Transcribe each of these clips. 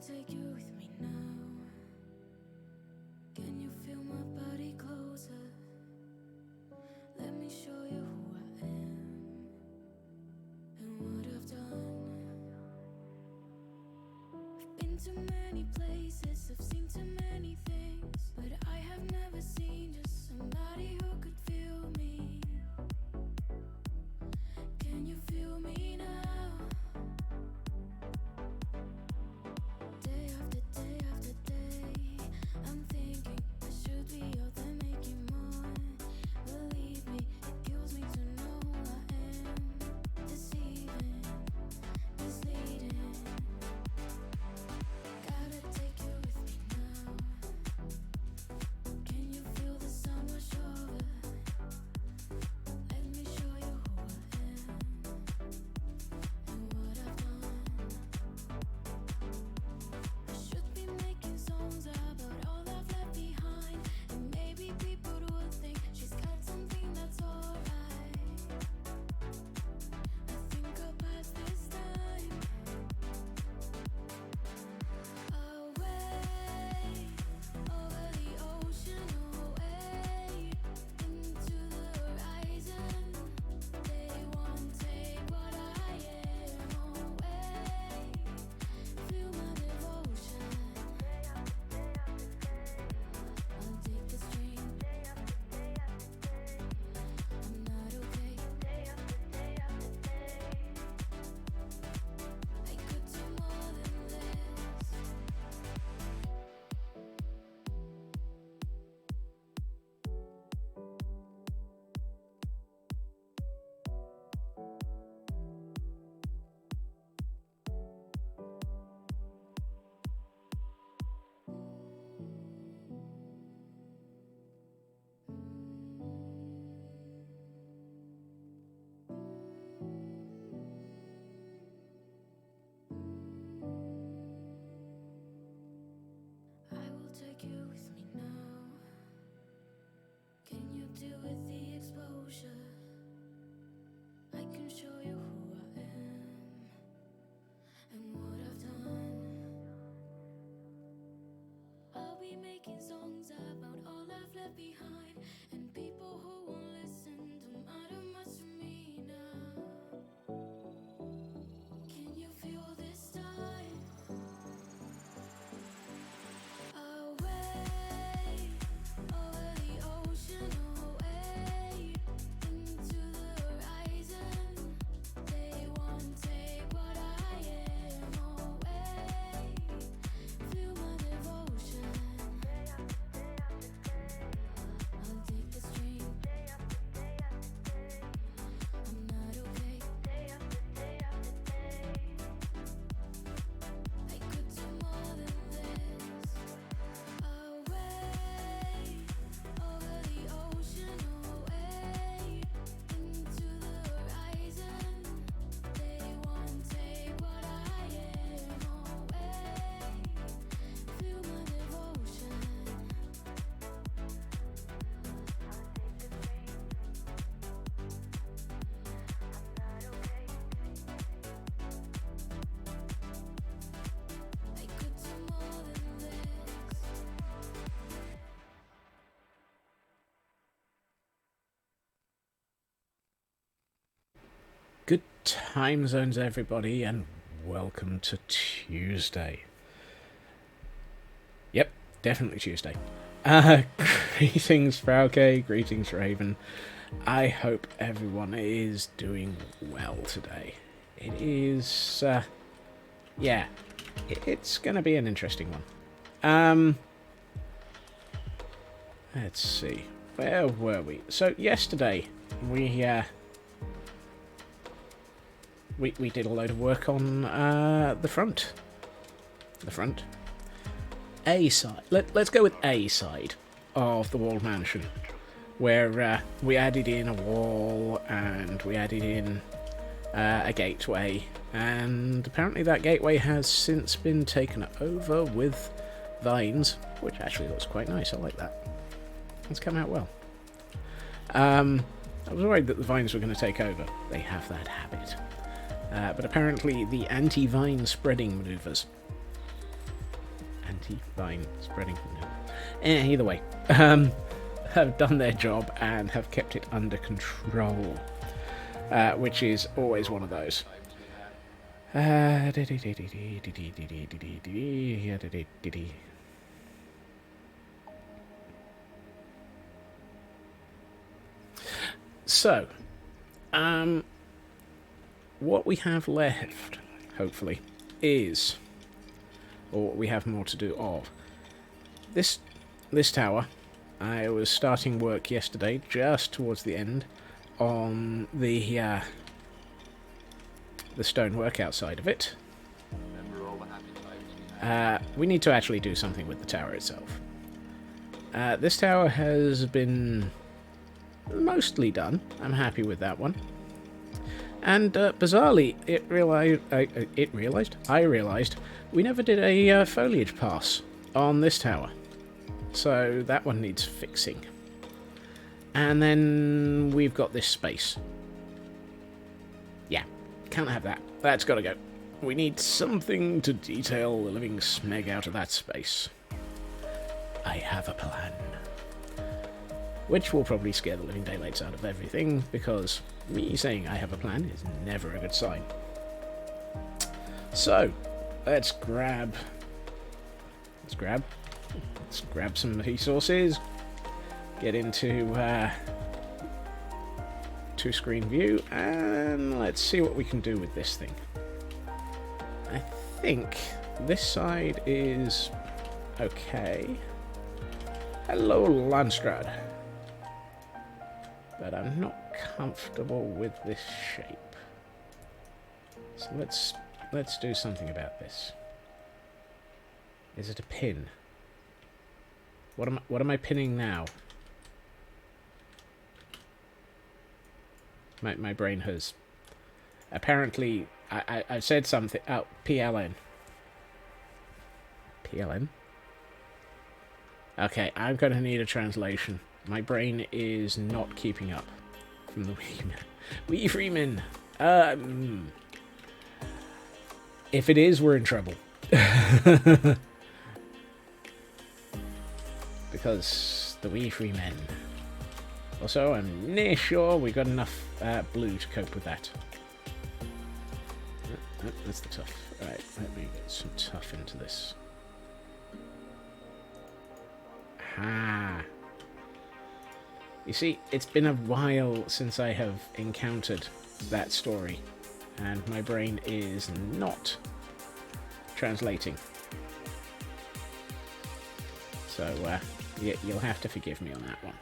take you with me now. Can you feel my body closer? Let me show you who I am and what I've done. I've been to many places, I've seen too many things, but I have never seen just somebody who could feel me. Can you feel me now? Day after day after day, I'm thinking I should be out there making more. Believe me, it kills me to know who I am. Deceiving, misleading. Gotta take you with me now. Can you feel the sun wash over? Let me show you who I am and what I've done. I should be making songs about all I've left behind, and maybe people will think she's got something that's alright. I think I'll pass this time away, over the ocean, away into the horizon. They won't take what I am away. Feel my devotion. I'll take the string. I'm not okay. I could do more than this. I will take you with me now. Can you deal with the exposure? I can show you who I am and what I've done. I'll be making songs about all I've left behind, and people who won't listen don't matter much to me now. Can you feel this time? Away, over the ocean, away into the horizon. They won't take what I am away. Feel my devotion. I'll take the string. I'm not okay. I could do more than this. Away, over the ocean, away into the horizon. They won't take what I am away. Feel my devotion. I could do more than this. Good time zones, everybody, and welcome to Tuesday. Yep, definitely Tuesday. Greetings, Frauke, greetings, Raven. I hope everyone is doing well today. It is, it's going to be an interesting one. Let's see, where were we? So yesterday, we did a load of work on the front. A side. Let's go with A side of the walled mansion, where we added in a wall and we added in a gateway, and apparently that gateway has since been taken over with vines, which actually looks quite nice. I like that. It's come out well. I was worried that the vines were going to take over. They have that habit. But apparently the anti-vine spreading maneuvers anti-vine spreading. Either way, have done their job and have kept it under control, which is always one of those. So, what we have left, hopefully, is, or what we have more to do of, this tower. I was starting work yesterday, just towards the end, on the stonework outside of it. We need to actually do something with the tower itself. This tower has been mostly done. I'm happy with that one. And bizarrely, I realised we never did a foliage pass on this tower. So that one needs fixing. And then we've got this space. Yeah, can't have that. That's got to go. We need something to detail the living smeg out of that space. I have a plan. Which will probably scare the living daylights out of everything, because me saying I have a plan is never a good sign. So, let's grab some resources, get into two-screen view, and let's see what we can do with this thing. I think this side is okay. Hello, Landstrad. But I'm not comfortable with this shape. So let's do something about this. Is it a pin? What am I pinning now? My brain has apparently I said something. Oh, PLN. PLN. Okay, I'm gonna need a translation. My brain is not keeping up from the Wee Freeman. If it is, we're in trouble. Because the Wee Freemen. Also, I'm near sure we got enough blue to cope with that. That's the tough. Alright, let me get some tough into this. Ha! You see, it's been a while since I have encountered that story, and my brain is not translating. So, you'll have to forgive me on that one.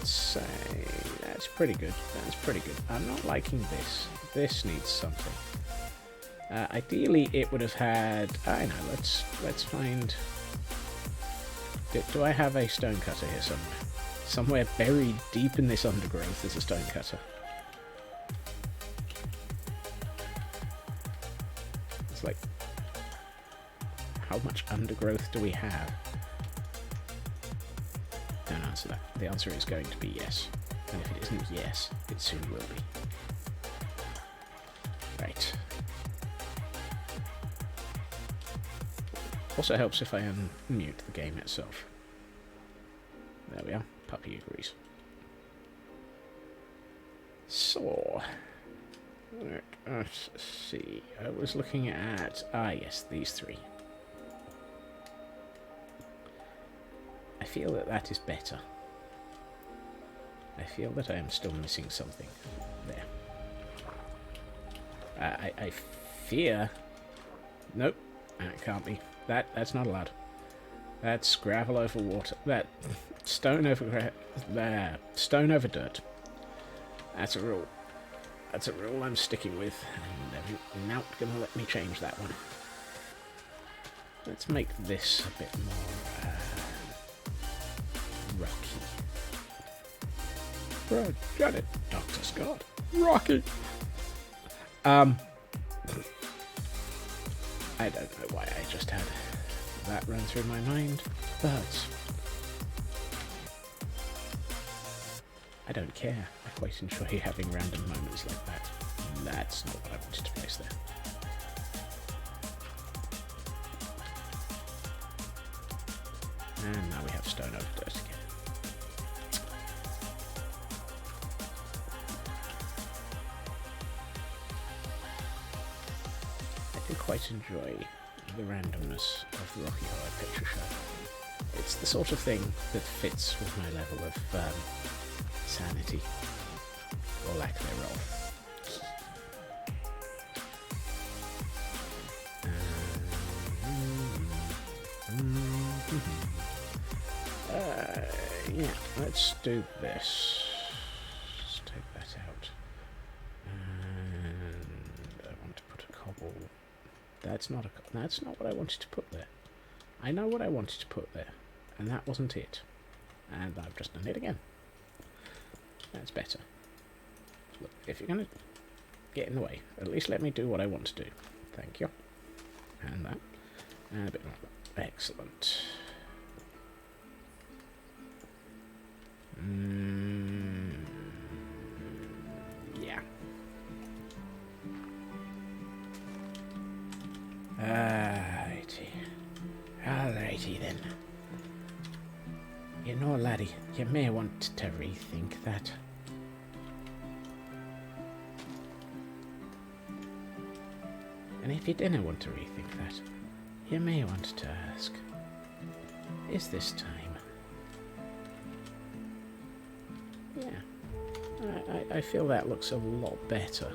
Say, that's pretty good. That's pretty good. I'm not liking this. This needs something. Ideally, it would have had. I know. Let's find. Do I have a stone cutter here somewhere? Somewhere buried deep in this undergrowth is a stone cutter. It's like, how much undergrowth do we have? Don't answer that. The answer is going to be yes. And if it isn't yes, it soon will be. Right. Also helps if I unmute the game itself. There we are. Puppy agrees. So, let us see. I was looking at... yes, these three. I feel that is better. I feel that I am still missing something. There. I fear... Nope. That can't be. That's not allowed. That's gravel over water. That stone over stone over dirt. That's a rule. That's a rule I'm sticking with, and they're not gonna let me change that one. Let's make this a bit more rocky. Right, got it, Dr. Scott. Rocky. I don't know why I just had that run through my mind, but I don't care. I quite enjoy having random moments like that. That's not what I wanted to place there. And now we have stone over dirt again. I do quite enjoy the randomness of the Rocky Horror Picture Show. It's the sort of thing that fits with my level of sanity, or lack thereof. Yeah, let's do this. Let's take that out. And I want to put a cobble. That's not what I wanted to put there. I know what I wanted to put there, and that wasn't it. And I've just done it again. That's better. Look, if you're going to get in the way, at least let me do what I want to do. Thank you. And that. And a bit more. Excellent. Yeah. Alrighty then. You know, laddie, you may want to rethink that. And if you didn't want to rethink that, you may want to ask, is this time? Yeah, I feel that looks a lot better.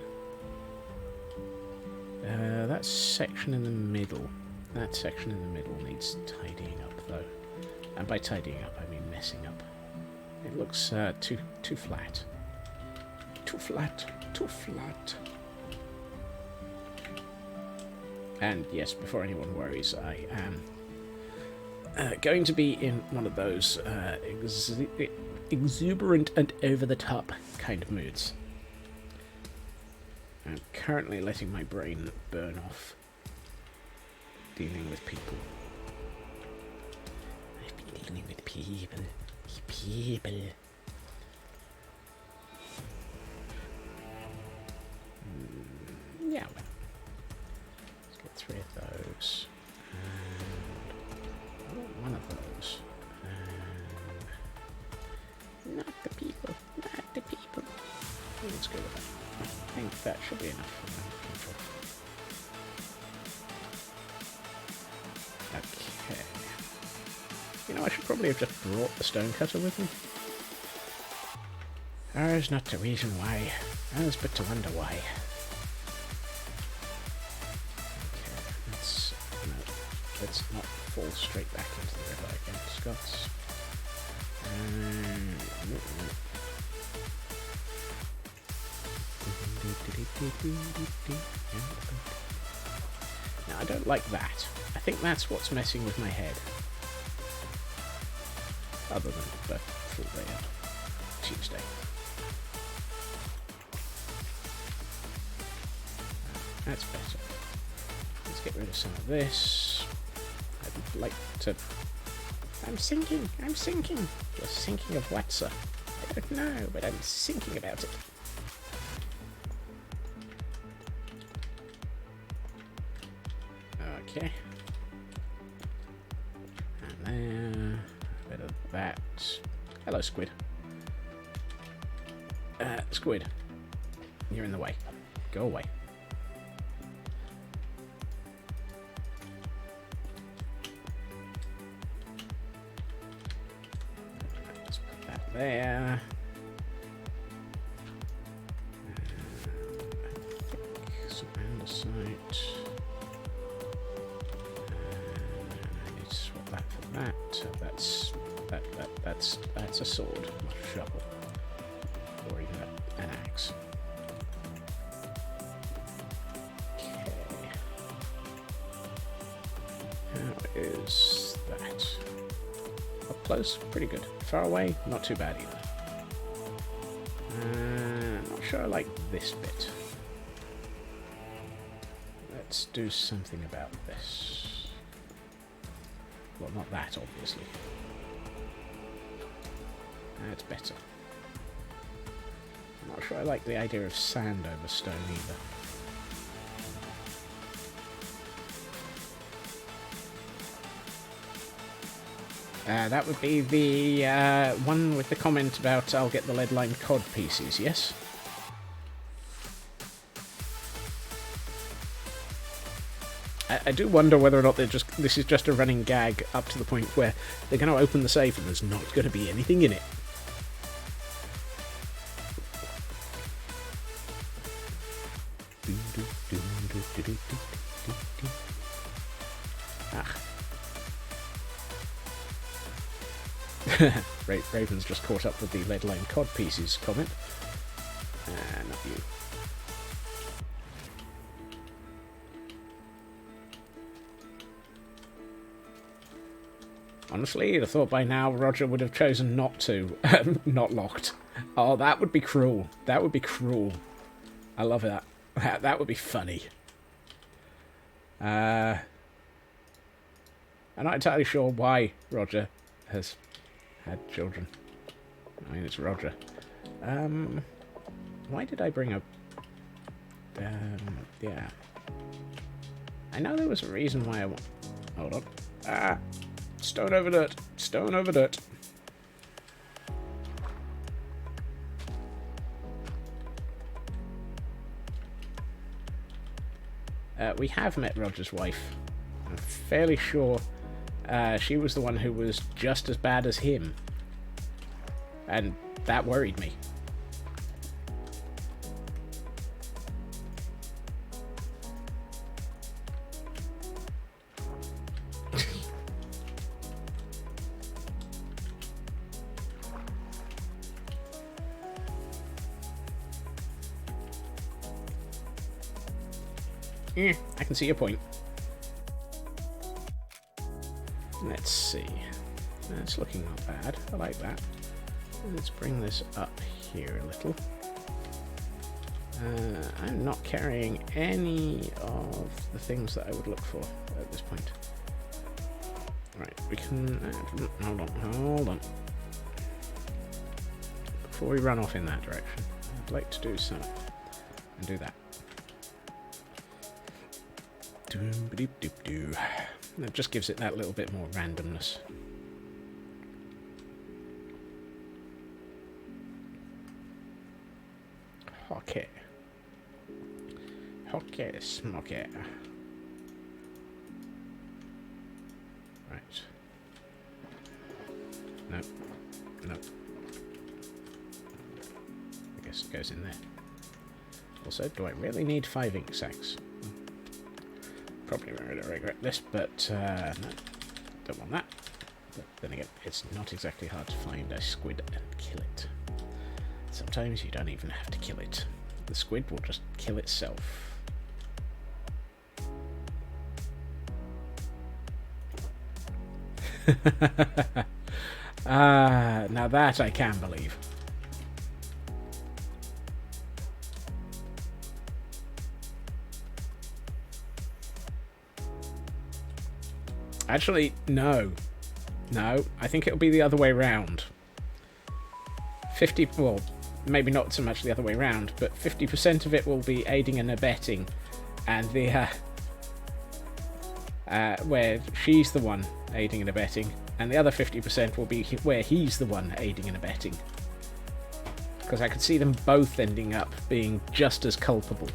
That section in the middle needs tidying up though. And by tidying up, I mean messing up. It looks too flat. Too flat. And yes, before anyone worries, I am going to be in one of those exuberant and over-the-top kind of moods. I'm currently letting my brain burn off dealing with people. I've been dealing with people. Yeah, well. Let's get 3 of those. And I want 1 of those. And not the people. Let's go with that. I think that should be enough for now. Okay. You know, I should probably have just brought the stone cutter with me. Ours not to reason why, ours but to wonder why. Okay, let's not fall straight back into the river again, Scots. Now, I don't like that. I think that's what's messing with my head. Other than the full day of Tuesday. That's better. Let's get rid of some of this. I'd like to... I'm sinking! You're sinking of what, sir? I don't know, but I'm thinking about it. Okay. And there. A bit of that. Hello, squid. Squid. You're in the way. Go away. Let's put that there. I think some andesite. I need to swap that for that. So that's a sword, not a shovel, or even an axe. Okay. How is that? Up close, pretty good. Far away, not too bad either. Not sure I like this bit. Let's do something about this. Well, not that, obviously. That's better. I'm not sure I like the idea of sand over stone either. That would be the one with the comment about I'll get the lead-lined cod pieces, yes? I do wonder whether or not this is just a running gag up to the point where they're going to open the safe and there's not going to be anything in it. Ah. Raven's just caught up with the lead-lined cod pieces comment. Not you. Honestly, you'd have thought by now Roger would have chosen not to. Not locked. Oh, that would be cruel. That would be cruel. I love that. That would be funny. I'm not entirely sure why Roger has had children. I mean, it's Roger. Why did I bring up... yeah. I know there was a reason why I want... Hold on. Ah! Stone over dirt. Stone over dirt. We have met Roger's wife. I'm fairly sure she was the one who was just as bad as him. And that worried me. I can see your point. Let's see. That's looking not bad. I like that. Let's bring this up here a little. I'm not carrying any of the things that I would look for at this point. Right, we can... hold on. Before we run off in that direction, I'd like to do some... and do that. That just gives it that little bit more randomness. Okay. Okay, smoky. Right. Nope. Nope. I guess it goes in there. Also, do I really need 5 ink sacs? Probably going to regret this, but no, don't want that. But then again, it's not exactly hard to find a squid and kill it. Sometimes you don't even have to kill it. The squid will just kill itself. Now that I can believe. Actually, no. No, I think it'll be the other way round. 50, well, maybe not so much the other way round, but 50% of it will be aiding and abetting, and the, where she's the one aiding and abetting, and the other 50% will be where he's the one aiding and abetting. Because I could see them both ending up being just as culpable.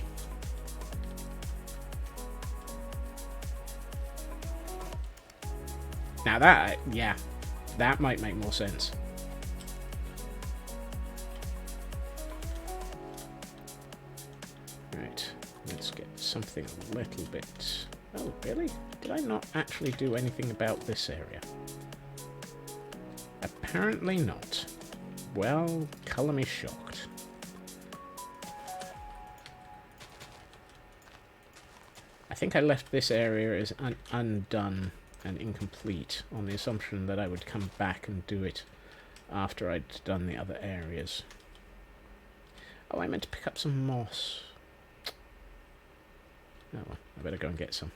Now that, yeah, that might make more sense. Right, let's get something a little bit... Oh, really? Did I not actually do anything about this area? Apparently not. Well, colour me shocked. I think I left this area as undone and incomplete on the assumption that I would come back and do it after I'd done the other areas. Oh, I meant to pick up some moss. Oh well, I better go and get some.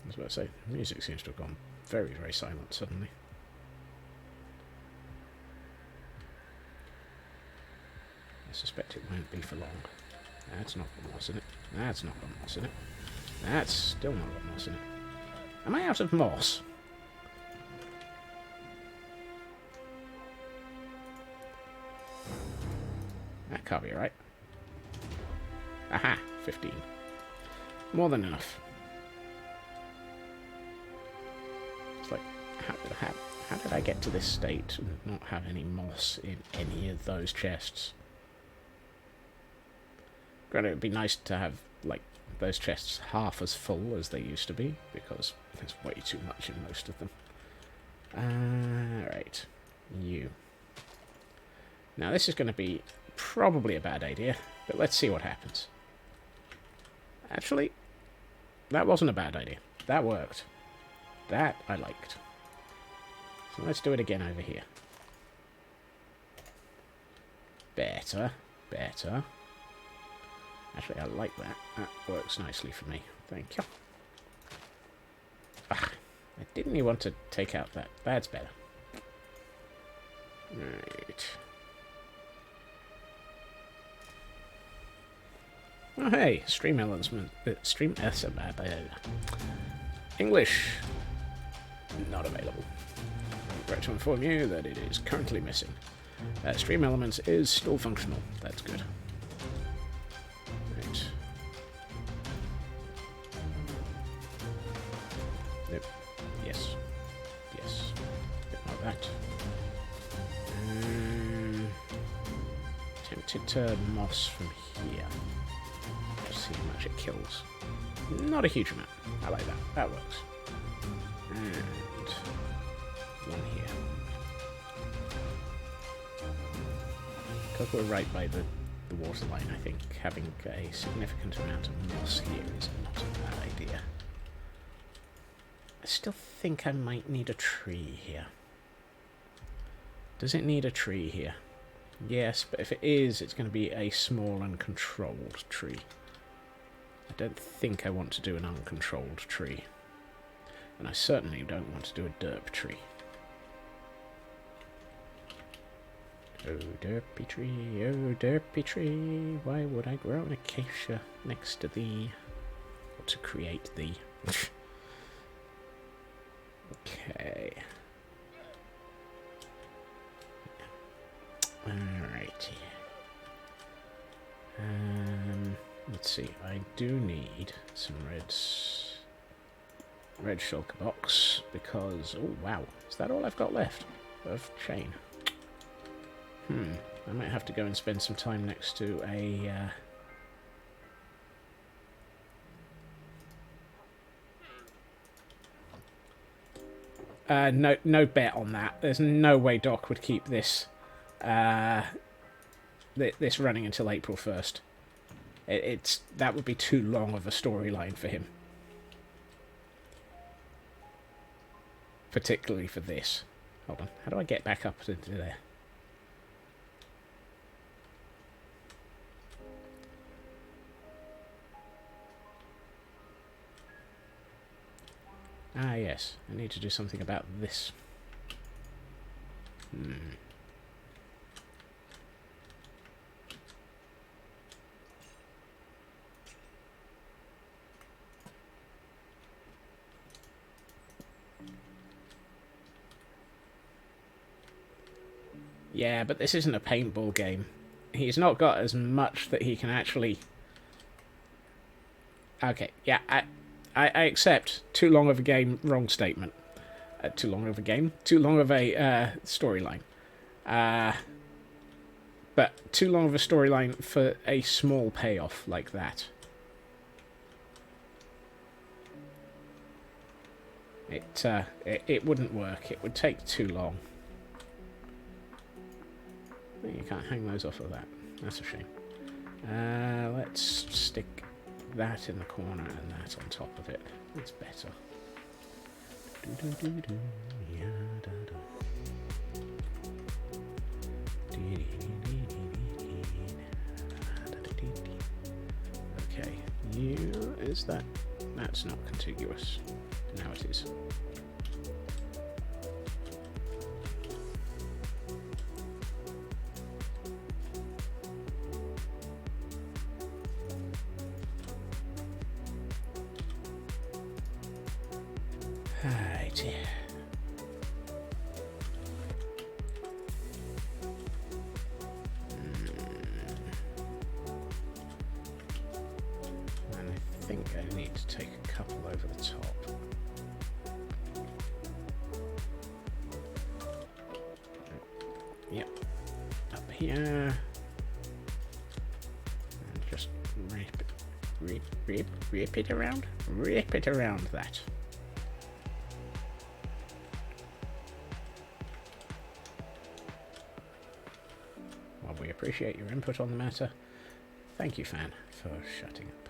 I was about to say, the music seems to have gone very, very silent suddenly. I suspect it won't be for long. That's not got moss in it. That's not got moss in it. That's still not got moss in it. Am I out of moss? That can't be right. Aha! 15. More than enough. It's like, how did I get to this state and not have any moss in any of those chests? Granted, it would be nice to have, like, those chests half as full as they used to be, because there's way too much in most of them. Right. You. Now, this is going to be probably a bad idea, but let's see what happens. Actually, that wasn't a bad idea. That worked. That I liked. So let's do it again over here. Better. Better. Actually, I like that. That works nicely for me. Thank you. Ah, I didn't even want to take out that. That's better. Right. Oh, hey, stream elements. Stream English. Not available. Regret to inform you that it is currently missing. Stream elements is still functional. That's good. Right. Nope. Yes. Yes. Bit like that. Tempted to moss from here. Just see how much it kills. Not a huge amount. I like that. That works. And one here. Because we're right by the water line, I think having a significant amount of moss here is not a bad idea. I still think I might need a tree here. Does it need a tree here? Yes, but if it is, it's going to be a small and controlled tree. I don't think I want to do an uncontrolled tree. And I certainly don't want to do a derp tree. Oh, derpy tree, oh, derpy tree, why would I grow an acacia next to thee? Or to create thee? Okay. Alrighty. Let's see, I do need some red shulker box, because, oh wow, is that all I've got left of chain? I might have to go and spend some time next to a, no bet on that. There's no way Doc would keep this, this running until April 1st. That would be too long of a storyline for him. Particularly for this. Hold on, how do I get back up into there? Ah, yes. I need to do something about this. Yeah, but this isn't a paintball game. He's not got as much that he can actually... Okay, yeah, I accept. Too long of a game, wrong statement. Too long of a game? Too long of a storyline. But too long of a storyline for a small payoff like that. It wouldn't work. It would take too long. You can't hang those off of that. That's a shame. Let's stick that in the corner and that on top of it. That's better. Okay, is that? That's not contiguous. Now it is. Right. And I think I need to take a couple over the top. Yep. Up here. And just rip it around. Rip it around that. Well, we appreciate your input on the matter. Thank you, Fan, for shutting up.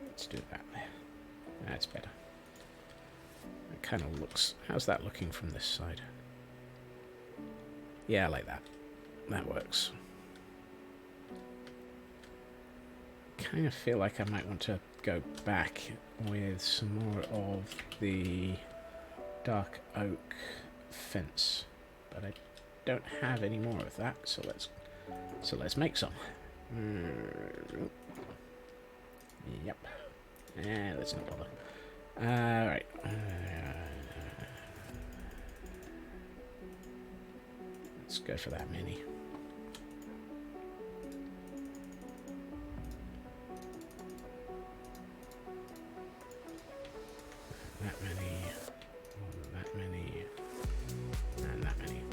Let's do that there. That's better. It kind of looks... How's that looking from this side? Yeah, I like that. That works. Kind of feel like I might want to go back with some more of the dark oak fence, but I don't have any more of that, so let's make some. Yep. Let's not bother. Right. Let's go for that many. That many. That many. And that many.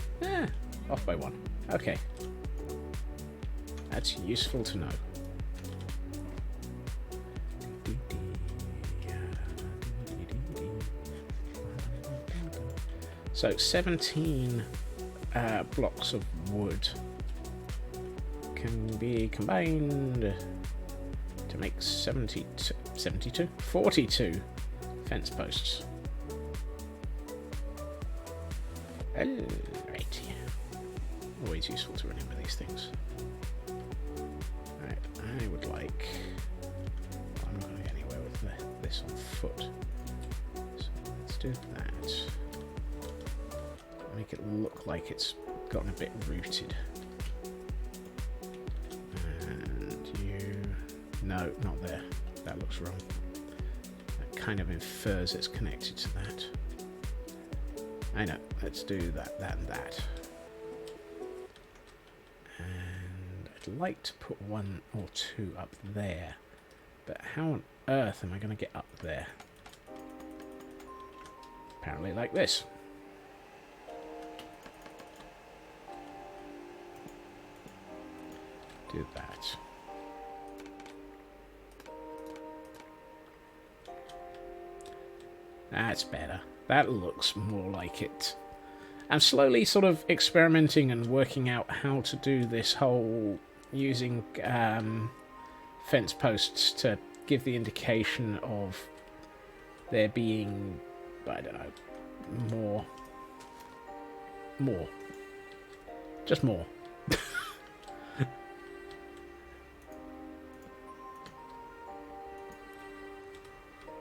Off by one. Okay. That's useful to know. So 17 blocks of wood can be combined to make 42 fence posts. Right. Always useful to remember these things. Right, I would like... I'm not going to get anywhere with this on foot. So let's do that. Make it look like it's gotten a bit rooted. And you... No, not there. That looks wrong. That kind of infers it's connected to that. I know. Let's do that, and that. And I'd like to put one or two up there. But how on earth am I going to get up there? Apparently like this. Do that. That's better. That looks more like it. I'm slowly sort of experimenting and working out how to do this whole using fence posts to give the indication of there being, I don't know, more. Just more.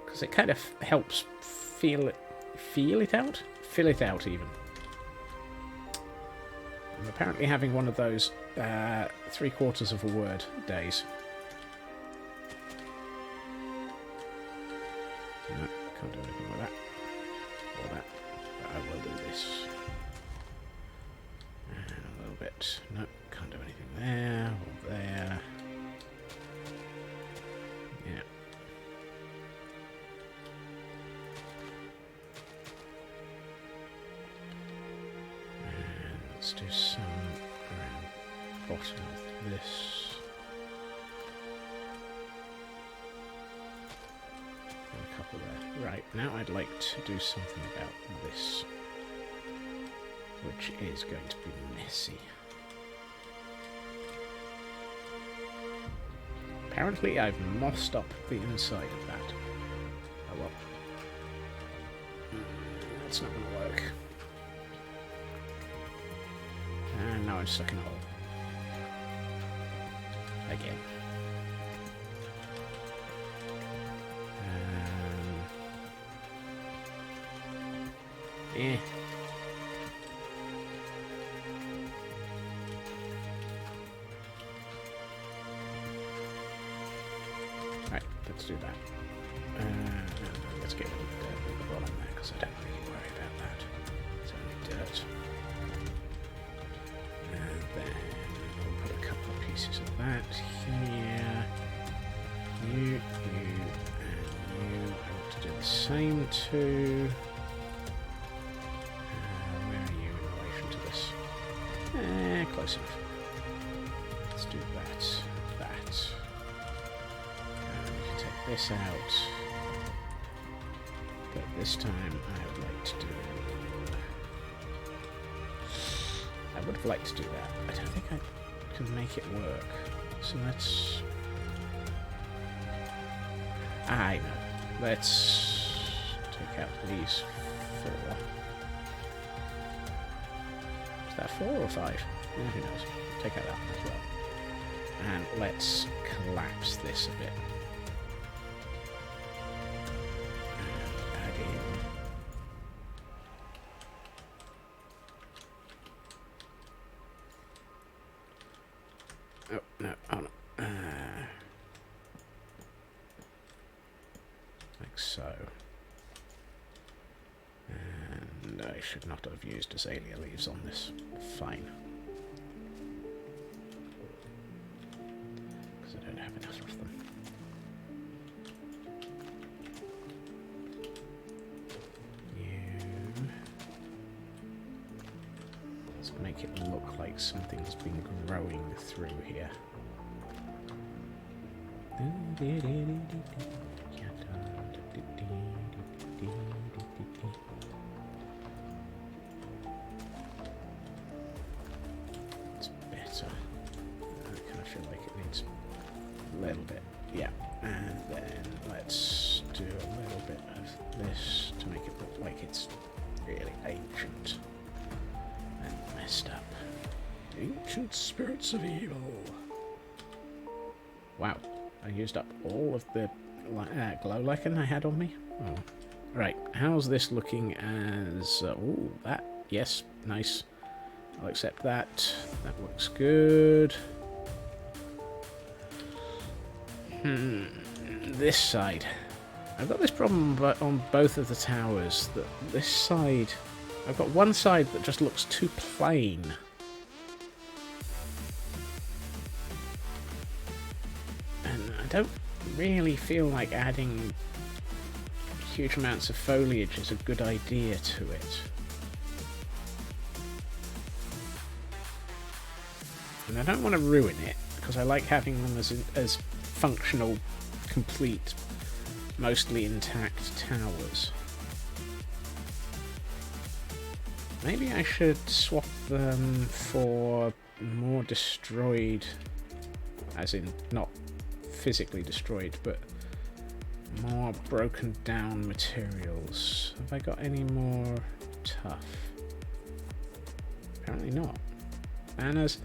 Because it kind of helps fill it out even. I'm apparently having one of those 3/4 of a word days. No, can't do anything with that. Or that. But I will do this. And a little bit. No, can't do anything there or there. Yeah. Let's do some around the bottom of this. And a couple there. Right, now I'd like to do something about this, which is going to be messy. Apparently I've mossed up the inside of that. Oh well. That's not going to work. And now I'm stuck in a hole. Again. Eh. let's do that. Let's get rid of the dirt at the bottom there, because I don't really worry about that. It's only dirt. And then we'll put a couple of pieces of that here. You, and you. I want to do the same too. Where are you in relation to this? Close enough. Let's do that. And we can take this out. But this time I would like to do... I would have liked to do that. I don't think I can make it work. So let's... I know. Let's take out these 4. Is that 4 or 5? Yeah, who knows? Take out that one as well. And let's collapse this a bit. And add in... Oh, no, oh no. Like so. And I should not have used azalea leaves on this. Fine. Because I don't have enough of them. Let's make it look like something's been growing through here. It's better. I kind of feel like it needs a little bit. Yeah. And then let's do a little bit of this to make it look like it's really ancient and messed up. Ancient spirits of evil. Wow. I used up all of the glow lichen I had on me. Oh. Right, how's this looking as... ooh, that. Yes, nice. I'll accept that. That looks good. This side. I've got this problem on both of the towers. That this side... I've got one side that just looks too plain. And I don't really feel like adding huge amounts of foliage is a good idea to it. And I don't want to ruin it, because I like having them as functional, complete, mostly intact towers. Maybe I should swap them for more destroyed, as in not physically destroyed, but more broken down materials. Have I got any more tough? Apparently not. Banners.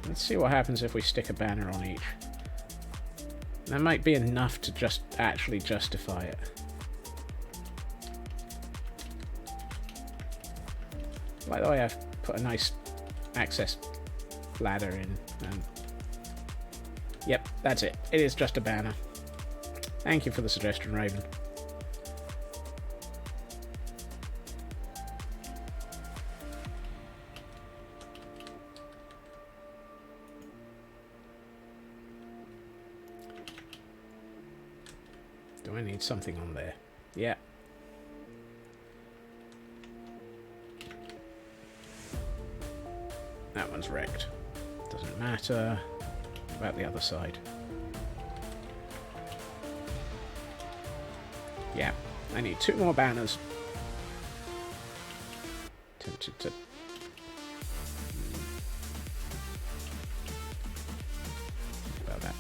Let's see what happens if we stick a banner on each. That might be enough to just actually justify it. By the way, I've put a nice access ladder in, and yep, that's it. It is just a banner. Thank you for the suggestion, Raven. Do I need something on there? Yeah. That one's wrecked. Doesn't matter. What about the other side? Yeah, I need 2 more banners. Tempted to... Think about that.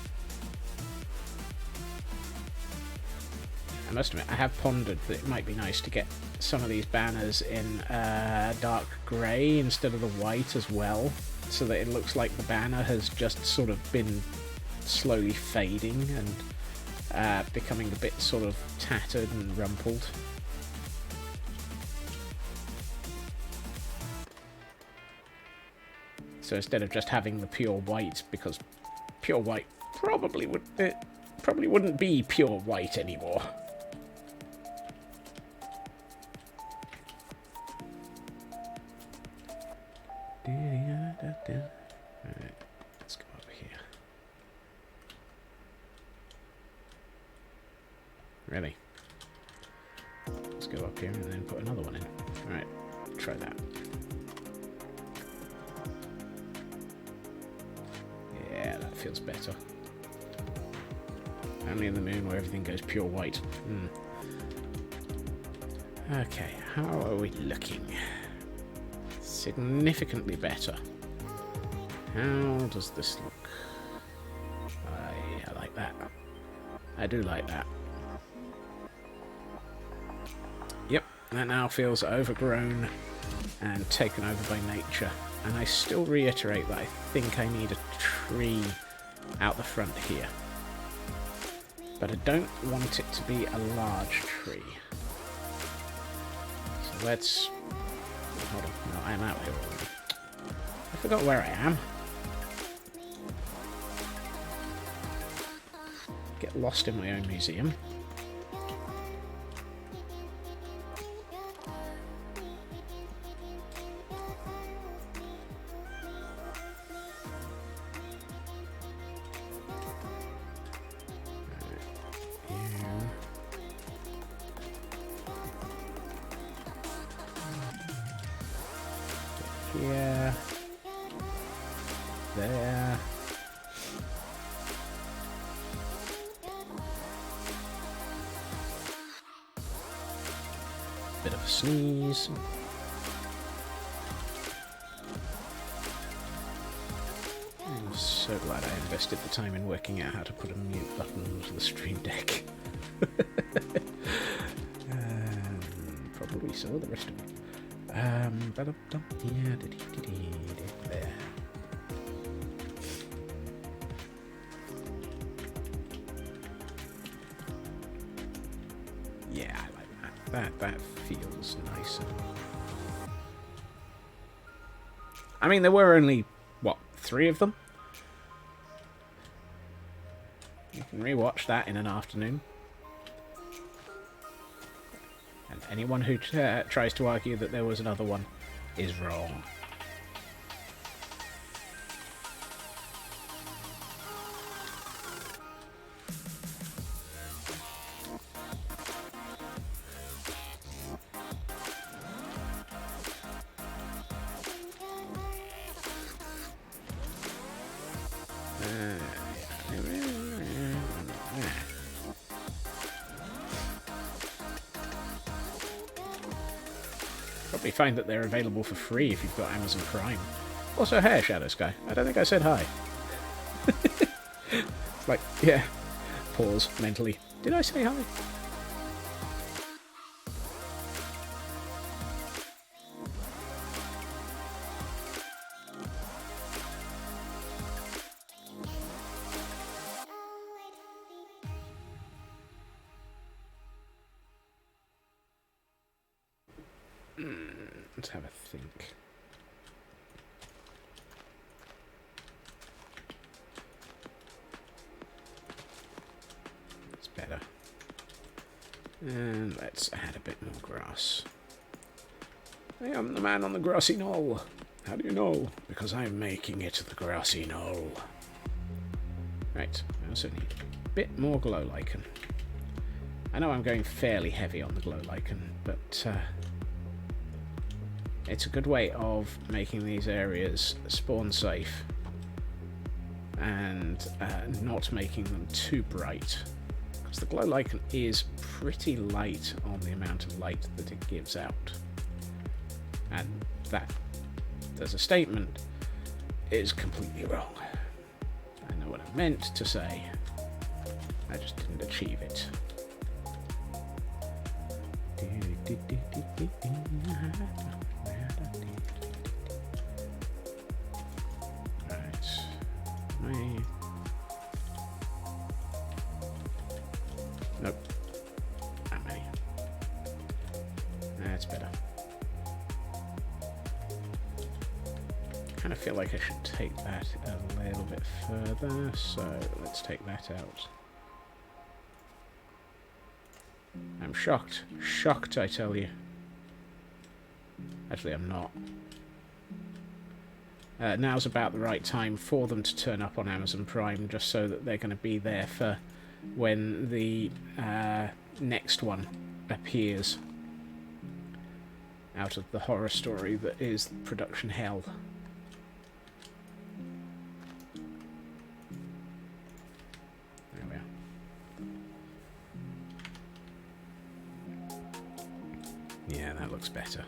I must admit, I have pondered that it might be nice to get some of these banners in dark grey instead of the white as well, so that it looks like the banner has just sort of been slowly fading and becoming a bit sort of tattered and rumpled. So instead of just having the pure white, because pure white probably wouldn't be pure white anymore. Alright, let's go over here. Really? Let's go up here and then put another one in. Alright, try that. Yeah, that feels better. Only in the moon where everything goes pure white. Okay, how are we looking? Significantly better. How does this look? I like that. I do like that. Yep, that now feels overgrown and taken over by nature. And I still reiterate that I think I need a tree out the front here. But I don't want it to be a large tree. So let's... Hold on, no, I am out here already. I forgot where I am. Get lost in my own museum. Here. There. Bit of a sneeze. I'm so glad I invested the time in working out how to put a mute button onto the Stream Deck. Probably saw the rest of it. There. Yeah, I like that. That feels nice. I mean, there were only, what, 3 of them? You can rewatch that in an afternoon. And anyone who tries to argue that there was another one is wrong. Probably find that they're available for free if you've got Amazon Prime. Also, hey, Shadow Sky. I don't think I said hi. It's like, yeah. Pause mentally. Did I say hi? Let's have a think. That's better. And let's add a bit more grass. I am the man on the grassy knoll. How do you know? Because I'm making it the grassy knoll. Right, I also need a bit more glow lichen. I know I'm going fairly heavy on the glow lichen, but it's a good way of making these areas spawn safe and not making them too bright, because the glow lichen is pretty light on the amount of light that it gives out, and that, as a statement, is completely wrong. I know what I meant to say, I just didn't achieve it. Nope. Not many. That's better. Kind of feel like I should take that a little bit further, so let's take that out. I'm shocked. Shocked, I tell you. Actually, I'm not. Now's about the right time for them to turn up on Amazon Prime, just so that they're going to be there for when the next one appears out of the horror story that is production hell. There we are. Yeah, that looks better.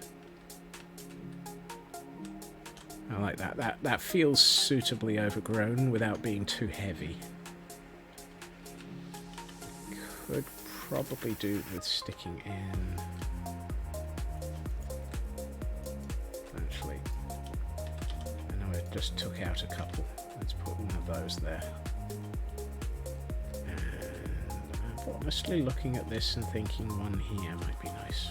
I like that. That feels suitably overgrown without being too heavy. Could probably do with sticking in. Actually, I know I just took out a couple. Let's put one of those there. And I'm honestly looking at this and thinking one here might be nice.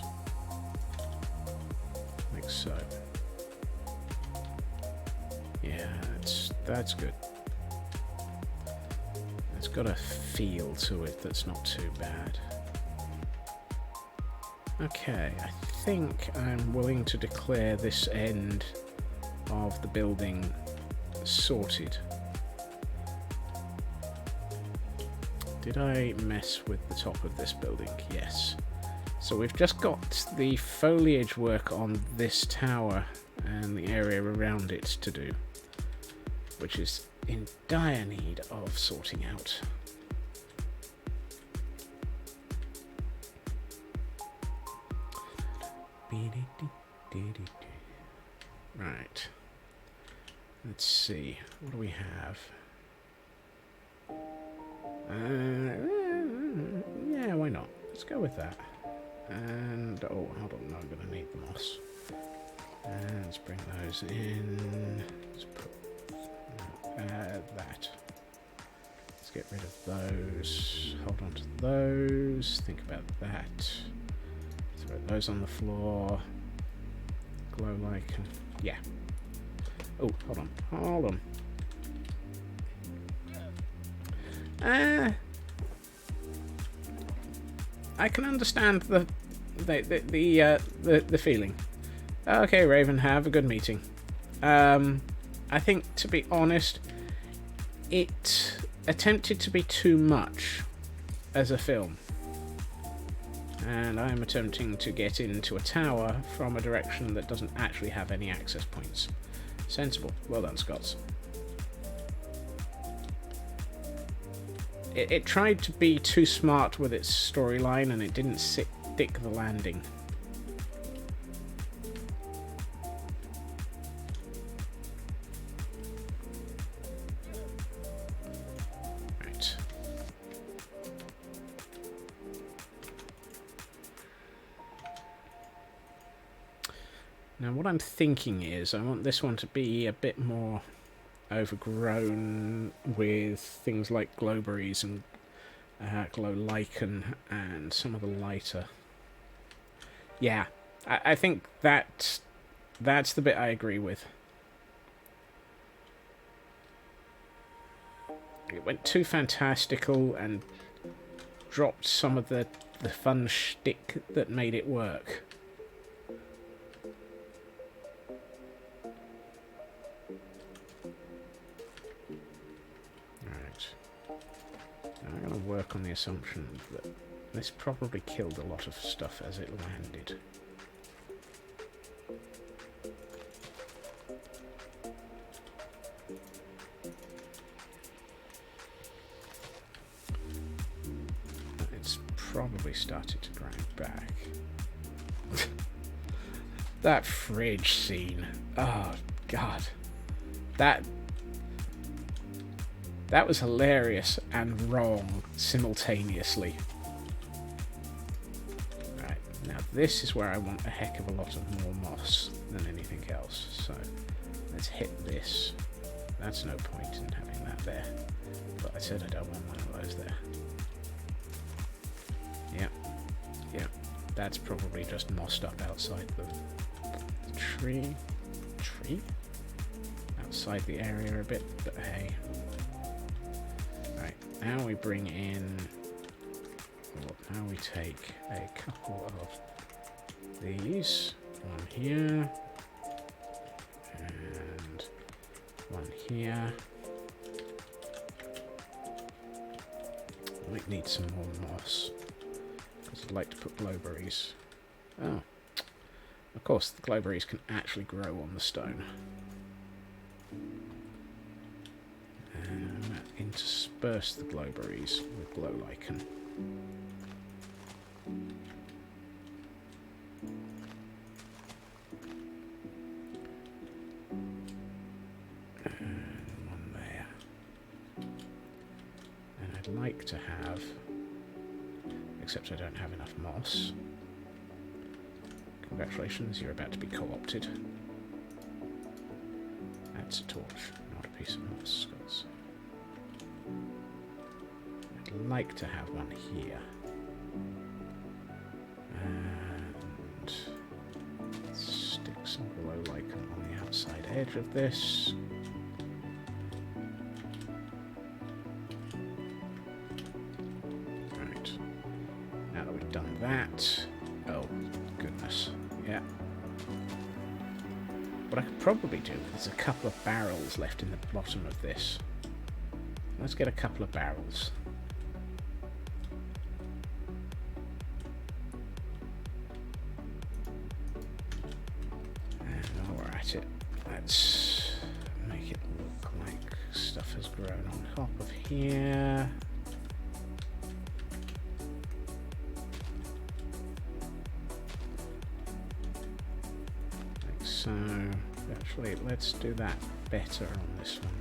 Like so. Yeah, that's good. It's got a feel to it that's not too bad. Okay, I think I'm willing to declare this end of the building sorted. Did I mess with the top of this building? Yes. So we've just got the foliage work on this tower and the area around it to do, which is in dire need of sorting out. Right. Let's see. What do we have? Yeah, why not? Let's go with that. And, oh, hold on, no, I'm going to need the moss. And let's bring those in. Let's put that. Let's get rid of those. Hold on to those. Think about that. Throw those on the floor. Glow like. Yeah. Oh, hold on. Hold on. I can understand the feeling. Okay, Raven, have a good meeting. I think, to be honest, it attempted to be too much as a film. And I'm attempting to get into a tower from a direction that doesn't actually have any access points. Sensible. Well done, Scots. It tried to be too smart with its storyline, and it didn't stick the landing. Right. Now what I'm thinking is I want this one to be a bit more overgrown with things like glowberries and glow lichen and some of the lighter. Yeah, I think that's the bit I agree with. It went too fantastical and dropped some of the fun shtick that made it work. I'm going to work on the assumption that this probably killed a lot of stuff as it landed. It's probably started to grind back. That fridge scene. Oh, God. That was hilarious and wrong simultaneously. Right, now this is where I want a heck of a lot of more moss than anything else. So let's hit this. That's no point in having that there. But I said I don't want one of those there. Yep. That's probably just mossed up outside the tree. Tree? outside the area a bit, but hey. Right, now we bring in... Well, now we take a couple of these. One here. And one here. Might need some more moss, because I'd like to put glowberries. Oh, of course, the glowberries can actually grow on the stone. And I'm going to intersperse the glowberries with glow lichen. Like to have, except I don't have enough moss. Congratulations, you're about to be co-opted. That's a torch, not a piece of moss, Skulls. I'd like to have one here. And stick some glow lichen on the outside edge of this. That. Oh, goodness. Yeah. What I could probably do is a couple of barrels left in the bottom of this. Let's get a couple of barrels. And while we're at it, let's make it look like stuff has grown on top of here. So, actually, let's do that better on this one.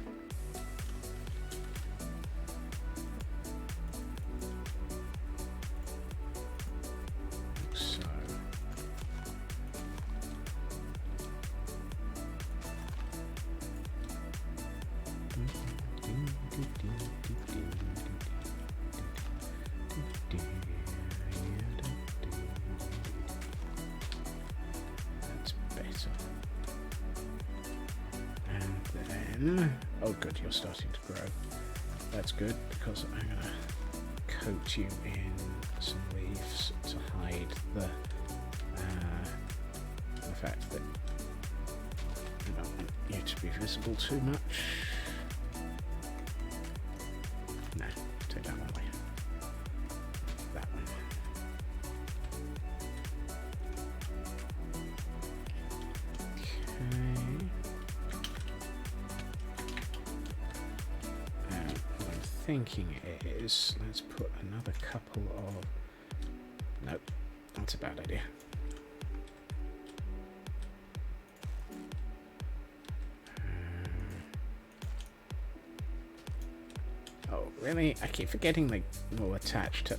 Like so. Oh good, you're starting to grow. That's good, because I'm going to coat you in some leaves to hide the fact that I don't want you to be visible too much. No, take that one away. That one. Thinking is, let's put another couple of... Nope, that's a bad idea. Oh, really? I keep forgetting they will attach to...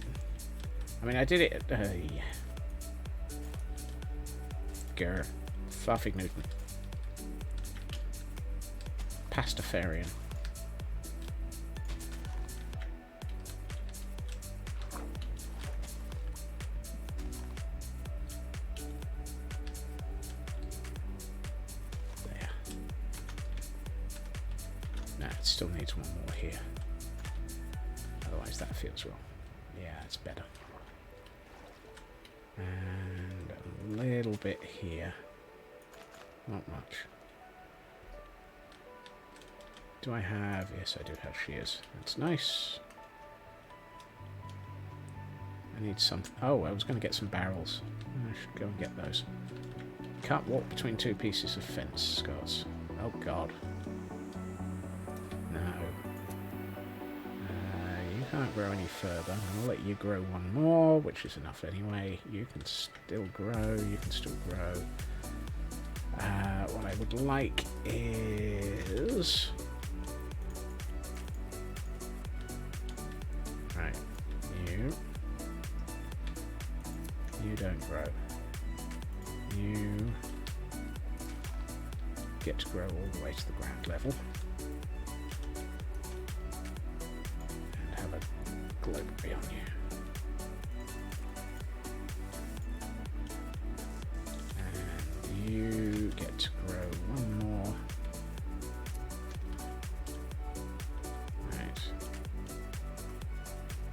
I mean, I did it at... Grr. Farfig Newton. Pastafarian. Still needs one more here. Otherwise that feels wrong. Yeah, it's better. And a little bit here. Not much. Do I have... Yes, I do have shears. That's nice. I need some... Oh, I was going to get some barrels. I should go and get those. Can't walk between two pieces of fence, Scars. Oh, God. Can't grow any further. I'll let you grow one more, which is enough anyway. You can still grow. You can still grow. What I would like is... Right. You don't grow. You get to grow all the way to the ground level. Glowberry on you. And you get to grow one more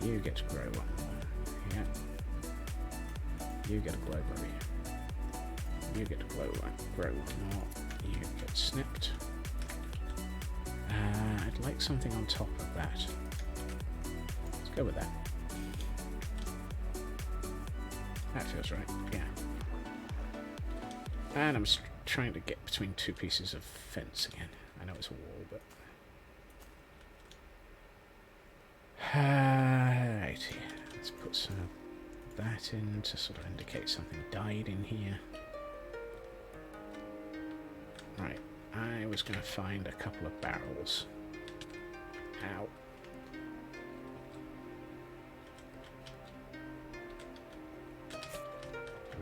You get to grow one more. Yeah. You get a glowberry. You get to grow one more. You get snipped. I'd like something on top of that. Let's go with that. That feels right, yeah. And I'm trying to get between two pieces of fence again. I know it's a wall, but... right, yeah. Let's put some of that in to sort of indicate something died in here. Right, I was going to find a couple of barrels. Ow.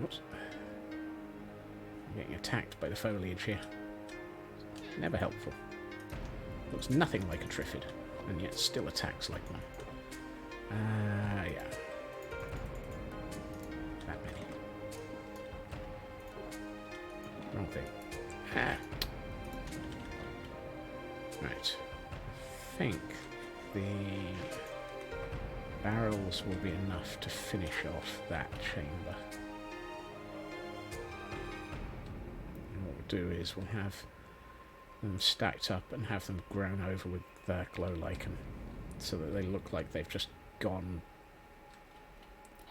Oops. I'm getting attacked by the foliage here. Never helpful. Looks nothing like a Triffid, and yet still attacks like one. Yeah. That many. Wrong thing. Ah. Right. I think the barrels will be enough to finish off that chamber. And what we'll do is we'll have them stacked up and have them grown over with glow lichen so that they look like they've just gone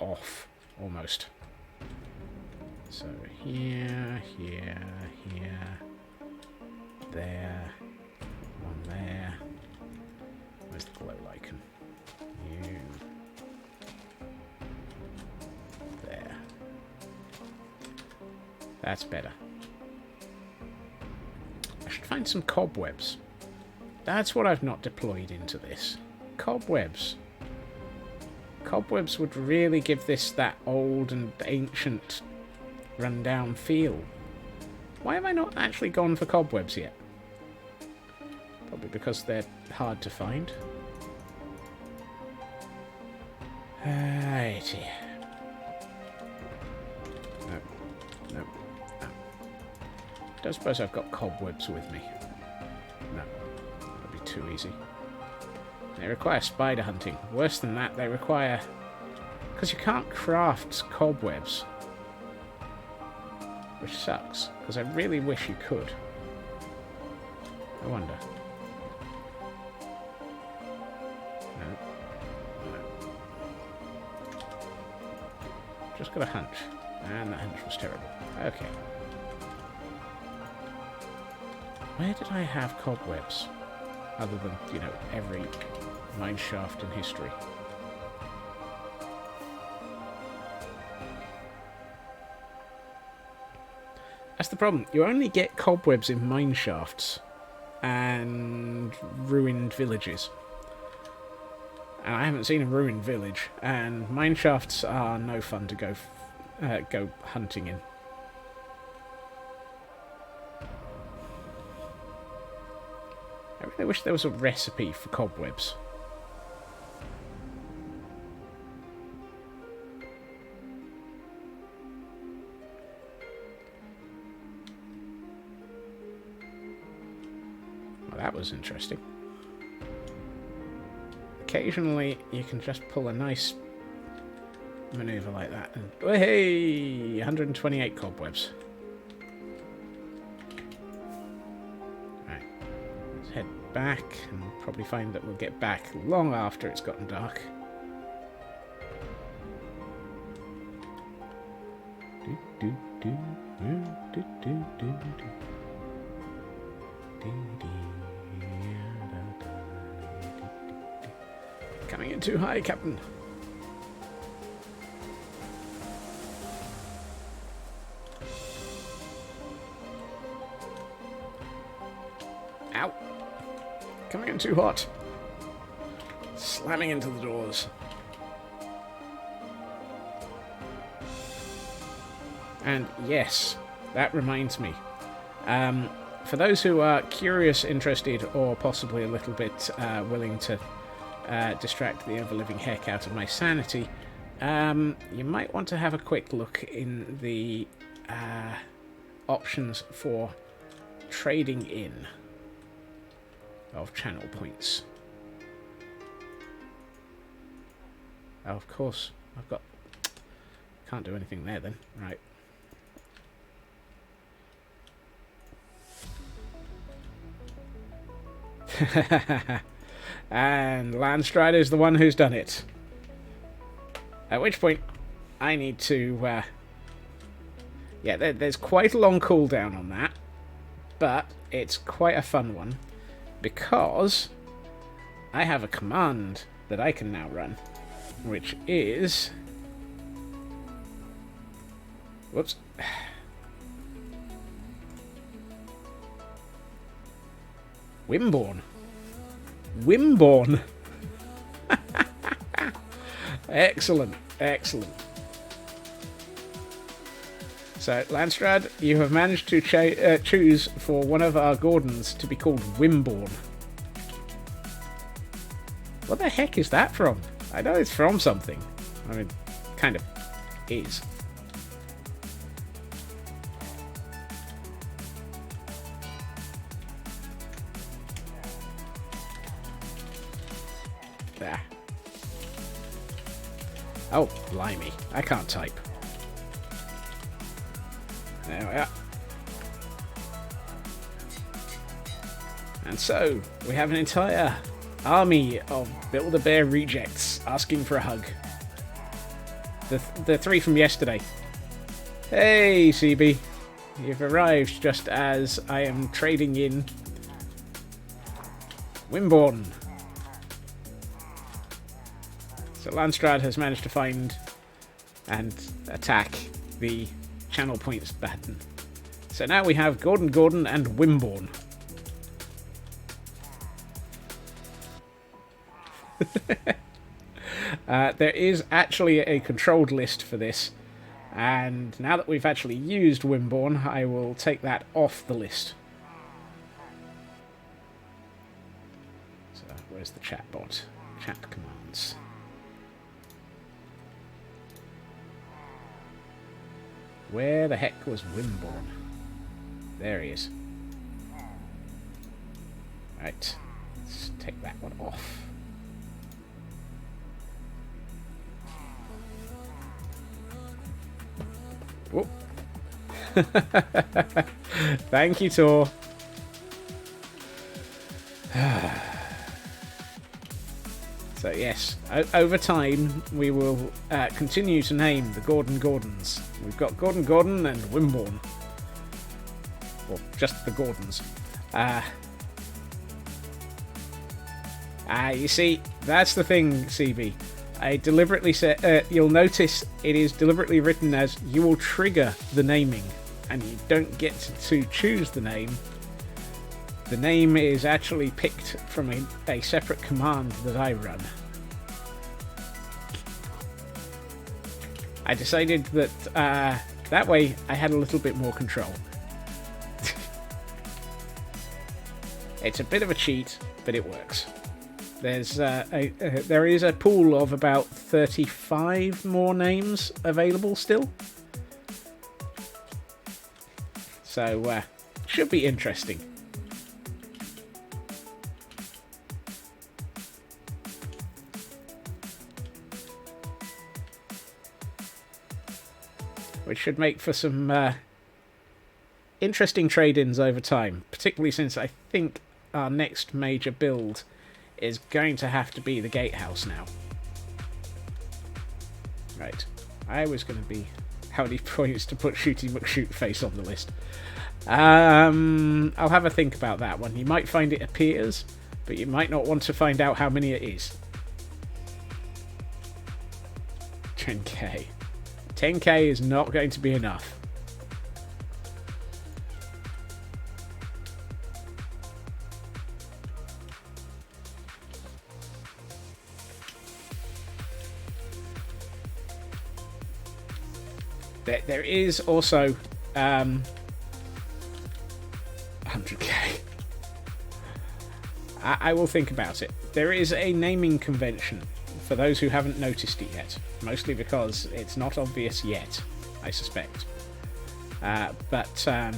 off almost. So here, here, here, there, one there. Where's the glow lichen? You. There. That's better. I should find some cobwebs. That's what I've not deployed into this. Cobwebs. Cobwebs would really give this that old and ancient run-down feel. Why have I not actually gone for cobwebs yet? Probably because they're hard to find. Righty. No. No. No. Don't suppose I've got cobwebs with me. No. That'll be too easy. They require spider hunting. Worse than that, they require... because you can't craft cobwebs. Which sucks, because I really wish you could. I wonder. No. No. Just got a hunch. And that hunch was terrible. Okay. Where did I have cobwebs? Other than, you know, every mine shaft in history. That's the problem. You only get cobwebs in mine shafts and ruined villages. And I haven't seen a ruined village, and mine shafts are no fun to go hunting in. I really wish there was a recipe for cobwebs. Well, that was interesting. Occasionally, you can just pull a nice maneuver like that, and oh, hey, 128 cobwebs. Right, let's head back, and we'll probably find that we'll get back long after it's gotten dark. Coming in too high, Captain. Ow. Coming in too hot. Slamming into the doors. And yes, that reminds me. For those who are curious, interested, or possibly a little bit willing to distract the ever-living heck out of my sanity, you might want to have a quick look in the options for trading in of channel points. Oh, of course. I've got... Can't do anything there then. Right. And Landstride is the one who's done it. At which point, I need to... yeah, there's quite a long cooldown on that. But it's quite a fun one. Because I have a command that I can now run. Which is... Whoops. Wimborne. Wimborne. Excellent, excellent. So, Landstrad, you have managed to choose for one of our Gordons to be called Wimborne. What the heck is that from? I know it's from something. I mean, kind of is. There. Oh, blimey. I can't type. There we are. And so, we have an entire army of Build-A-Bear rejects asking for a hug. The three from yesterday. Hey, CB. You've arrived just as I am trading in Wimborne. So Landstrad has managed to find and attack the channel points button. So now we have Gordon and Wimborne. There is actually a controlled list for this, and now that we've actually used Wimborne, I will take that off the list. So where's the chat bot? Chat commands. Where the heck was Wimborne? There he is. Right, let's take that one off. Whoop. Thank you, Tor. So yes, over time we will continue to name the Gordons. We've got Gordon and Wimborne. Or just the Gordons. You see, that's the thing, CB. I deliberately said, you'll notice it is deliberately written as you will trigger the naming, and you don't get to choose the name. The name is actually picked from a separate command that I run. I decided that that way I had a little bit more control. It's a bit of a cheat, but it works. There's there is a pool of about 35 more names available still. So, should be interesting. Which should make for some interesting trade-ins over time, particularly since I think our next major build is going to have to be the gatehouse now. Right. I was going to be how many points to put Shooty McShoot face on the list. I'll have a think about that one. You might find it appears, but you might not want to find out how many it is. 10k. 10k is not going to be enough. There is also 100k. I will think about it. There is a naming convention for those who haven't noticed it yet, mostly because it's not obvious yet, I suspect. But I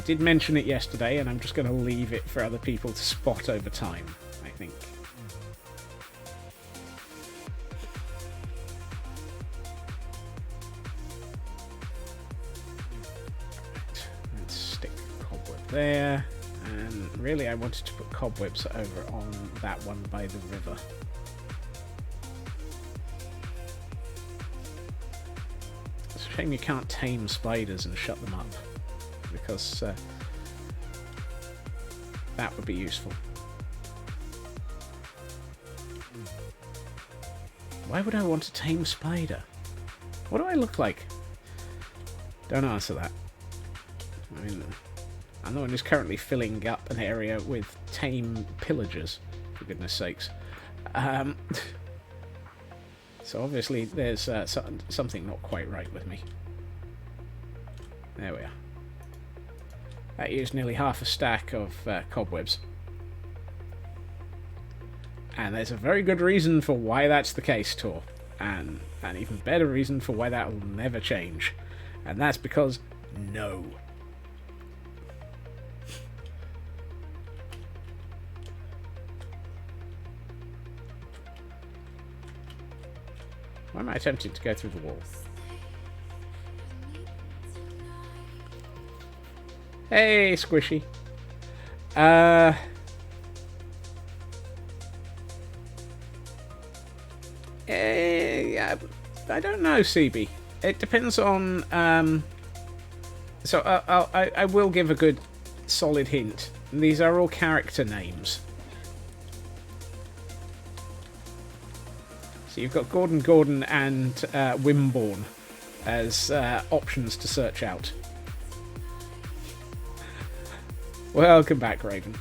did mention it yesterday, and I'm just going to leave it for other people to spot over time, I think. there. And really, I wanted to put cobwebs over on that one by the river. It's a shame you can't tame spiders and shut them up, because that would be useful. Why would I want to tame spider? What do I look like? Don't answer that. I mean, I'm the one who's currently filling up an area with tame pillagers, for goodness sakes. So obviously there's something not quite right with me. There we are. That used nearly half a stack of cobwebs. And there's a very good reason for why that's the case, Tor. And an even better reason for why that will never change. And that's because no. Why am I attempting to go through the wall? Hey, Squishy. Yeah, I don't know, CB. It depends on... So I will give a good solid hint. These are all character names. So you've got Gordon and Wimborne as options to search out. Welcome back, Raven.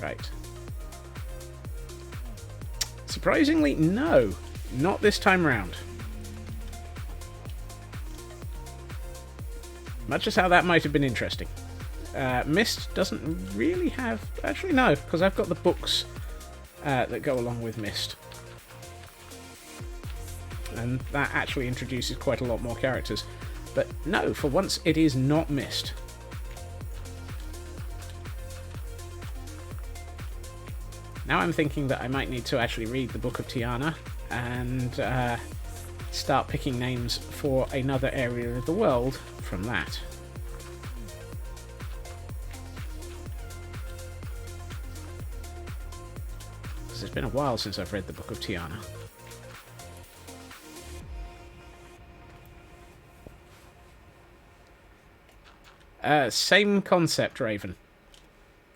Right. Surprisingly, no. Not this time round. Much as how that might have been interesting. Mist doesn't really have... Actually, no, because I've got the books that go along with Mist. And that actually introduces quite a lot more characters. But no, for once it is not Mist. Now I'm thinking that I might need to actually read the Book of Tiana and start picking names for another area of the world from that. Because it's been a while since I've read the Book of Tiana. Same concept, Raven.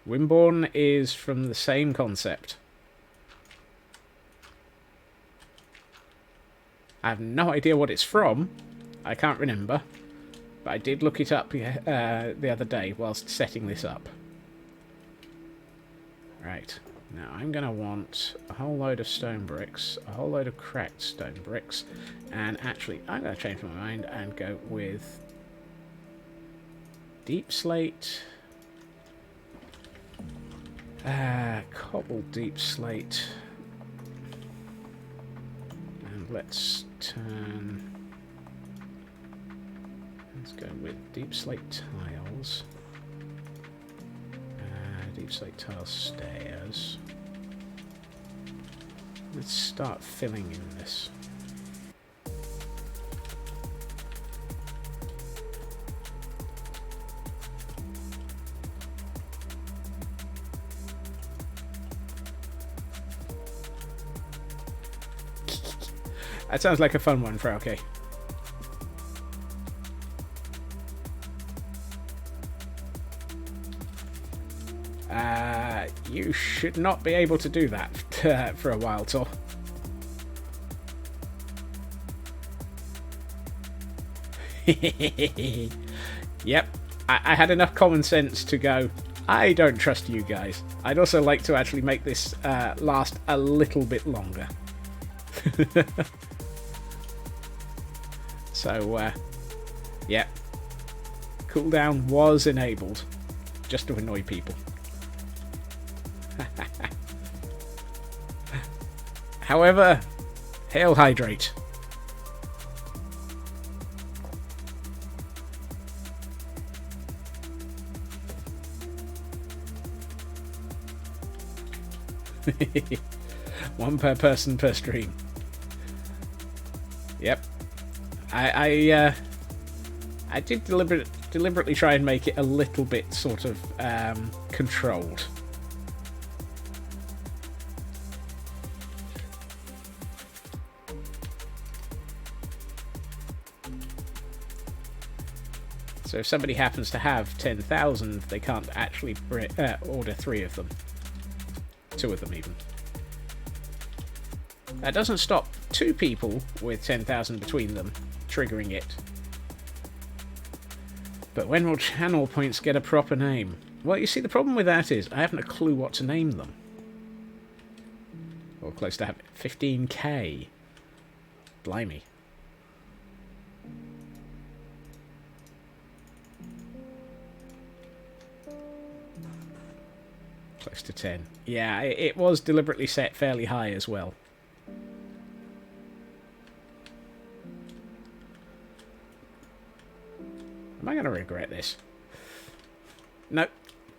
Wimborne is from the same concept. I have no idea what it's from. I can't remember. But I did look it up the other day whilst setting this up. Right. Now I'm going to want a whole load of stone bricks, a whole load of cracked stone bricks, and actually I'm going to change my mind and go with deep slate, cobbled deep slate, and let's go with deep slate tiles, deep slate tile stairs. Let's start filling in this. That sounds like a fun one, Frauke. You should not be able to do that for a while, Tor. Yep, I had enough common sense to go, I don't trust you guys. I'd also like to actually make this last a little bit longer. So, yeah. Cooldown was enabled. Just to annoy people. However, hail hydrate. One per person per stream. Yep. I did deliberately try and make it a little bit sort of controlled. So if somebody happens to have 10,000, they can't actually order 3 of them. 2 of them even. That doesn't stop 2 people with 10,000 between them triggering it. But when will channel points get a proper name? Well, you see, the problem with that is I haven't a clue what to name them. Or close to having 15k. Blimey. Close to 10. Yeah, it was deliberately set fairly high as well. Am I going to regret this? No.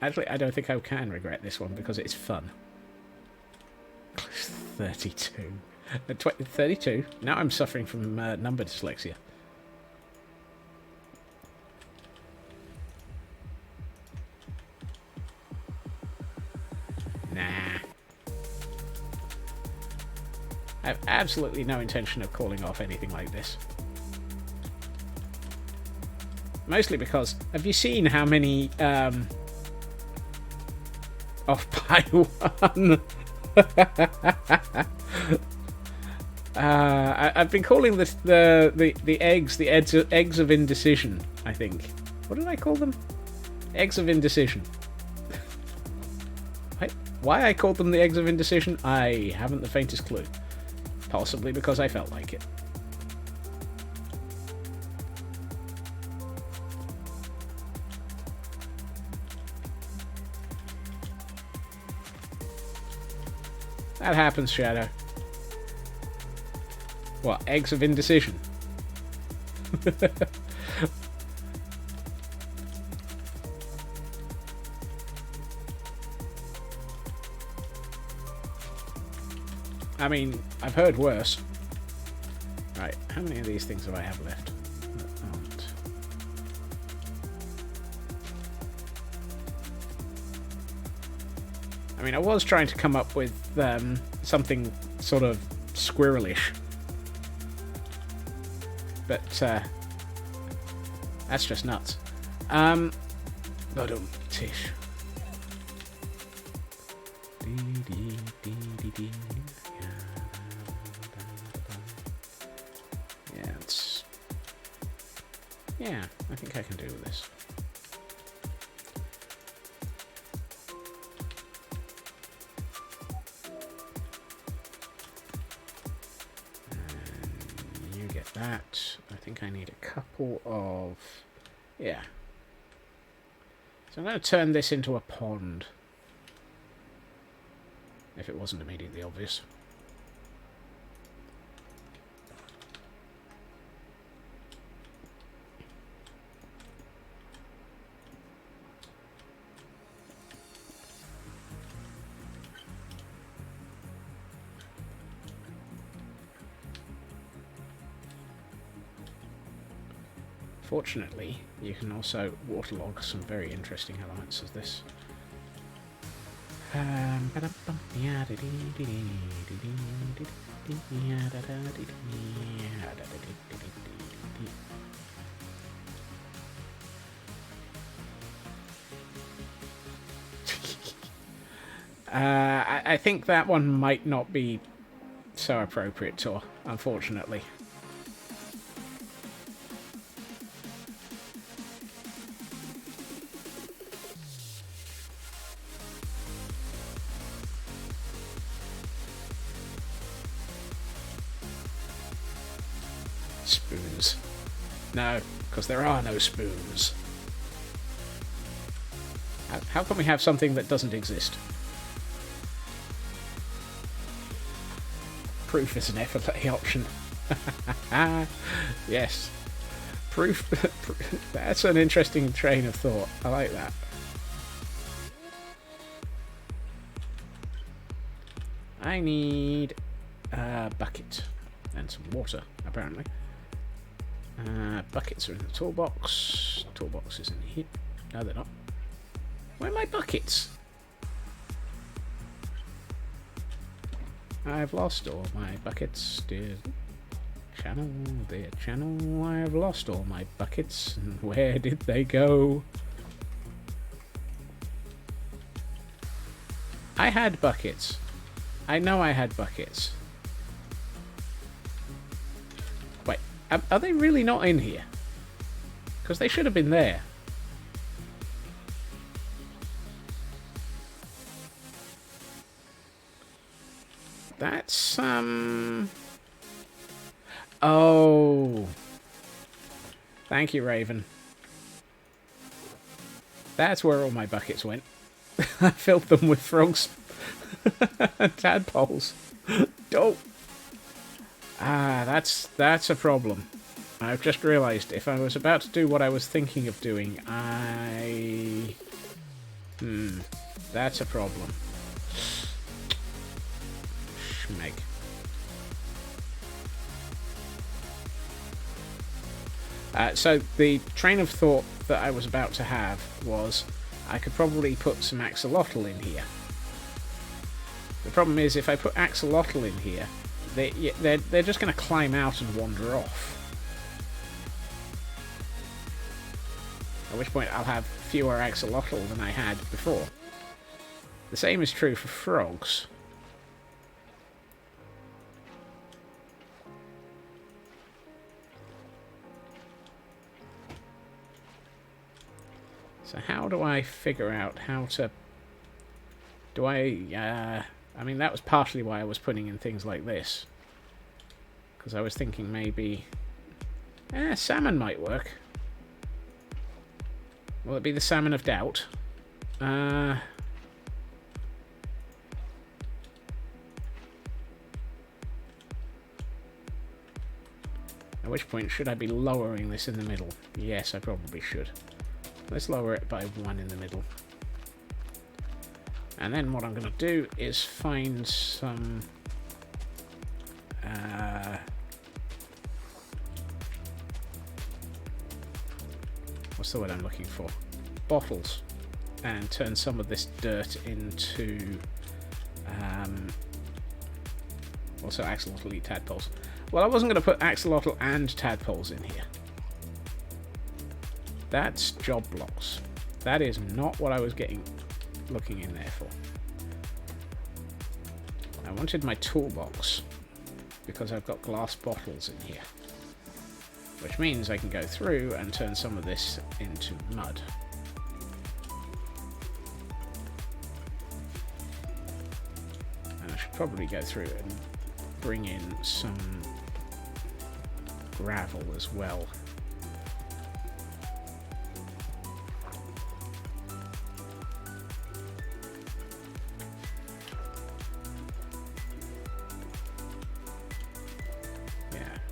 Actually, I don't think I can regret this one because it's fun. 32. 32? Now I'm suffering from number dyslexia. Nah. I have absolutely no intention of calling off anything like this. Mostly because, have you seen how many off by 1? I've been calling this the eggs of indecision, I think. What did I call them? Eggs of indecision. Why I called them the eggs of indecision, I haven't the faintest clue. Possibly because I felt like it. That happens, Shadow. What, eggs of indecision? I mean, I've heard worse. Right, how many of these things do I have left? I mean, I was trying to come up with something sort of squirrelish. But, that's just nuts. Tish. Yeah, I think I can do this. And you get that. I think I need a couple of... Yeah. So I'm going to turn this into a pond. If it wasn't immediately obvious. Fortunately, you can also waterlog some very interesting elements of this. I think that one might not be so appropriate, Tor, unfortunately. Spoons. No, because there are no spoons. How can we have something that doesn't exist? Proof is an FLA option. Yes. Proof. That's an interesting train of thought. I like that. I need a bucket and some water, apparently. Buckets are in the toolbox. Toolbox is in here. No, they're not. Where are my buckets? I've lost all my buckets, dear channel. I've lost all my buckets. And where did they go? I had buckets. I know I had buckets. Wait, are they really not in here? Because they should have been there. That's, Oh. Thank you, Raven. That's where all my buckets went. I filled them with frogs and tadpoles. Dope. That's a problem. I've just realised if I was about to do what I was thinking of doing, that's a problem. Schmeg. So the train of thought that I was about to have was I could probably put some axolotl in here. The problem is if I put axolotl in here, they're just going to climb out and wander off. At which point I'll have fewer axolotl than I had before. The same is true for frogs. So how do I figure out how to... I mean, that was partially why I was putting in things like this. Because I was thinking maybe... salmon might work. Will it be the salmon of doubt? At which point, should I be lowering this in the middle? Yes, I probably should. Let's lower it by 1 in the middle. And then what I'm going to do is find some... what's the word I'm looking for? Bottles. And turn some of this dirt into... also axolotl eat tadpoles. Well, I wasn't going to put axolotl and tadpoles in here. That's job blocks. That is not what I was looking in there for. I wanted my toolbox because I've got glass bottles in here. Which means I can go through and turn some of this into mud. And I should probably go through and bring in some gravel as well.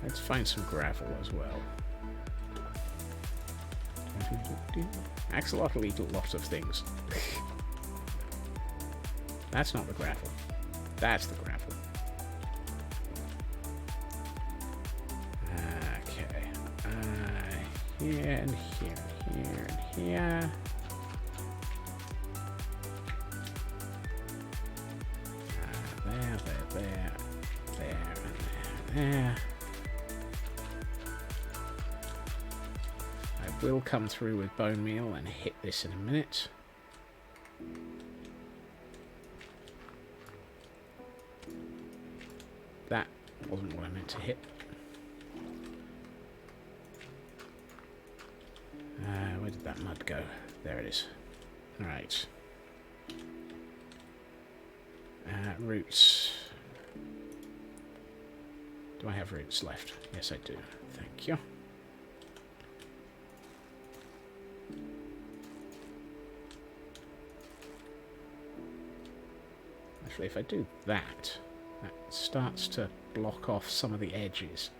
Let's find some gravel as well. Axolotl eat a lot of things. That's not the gravel. That's the gravel. Okay. Here and here and here and here. There, and there. Will come through with bone meal and hit this in a minute. That wasn't what I meant to hit. Where did that mud go? There it is. Alright. Roots. Do I have roots left? Yes, I do. Thank you. Actually, if I do that, that starts to block off some of the edges.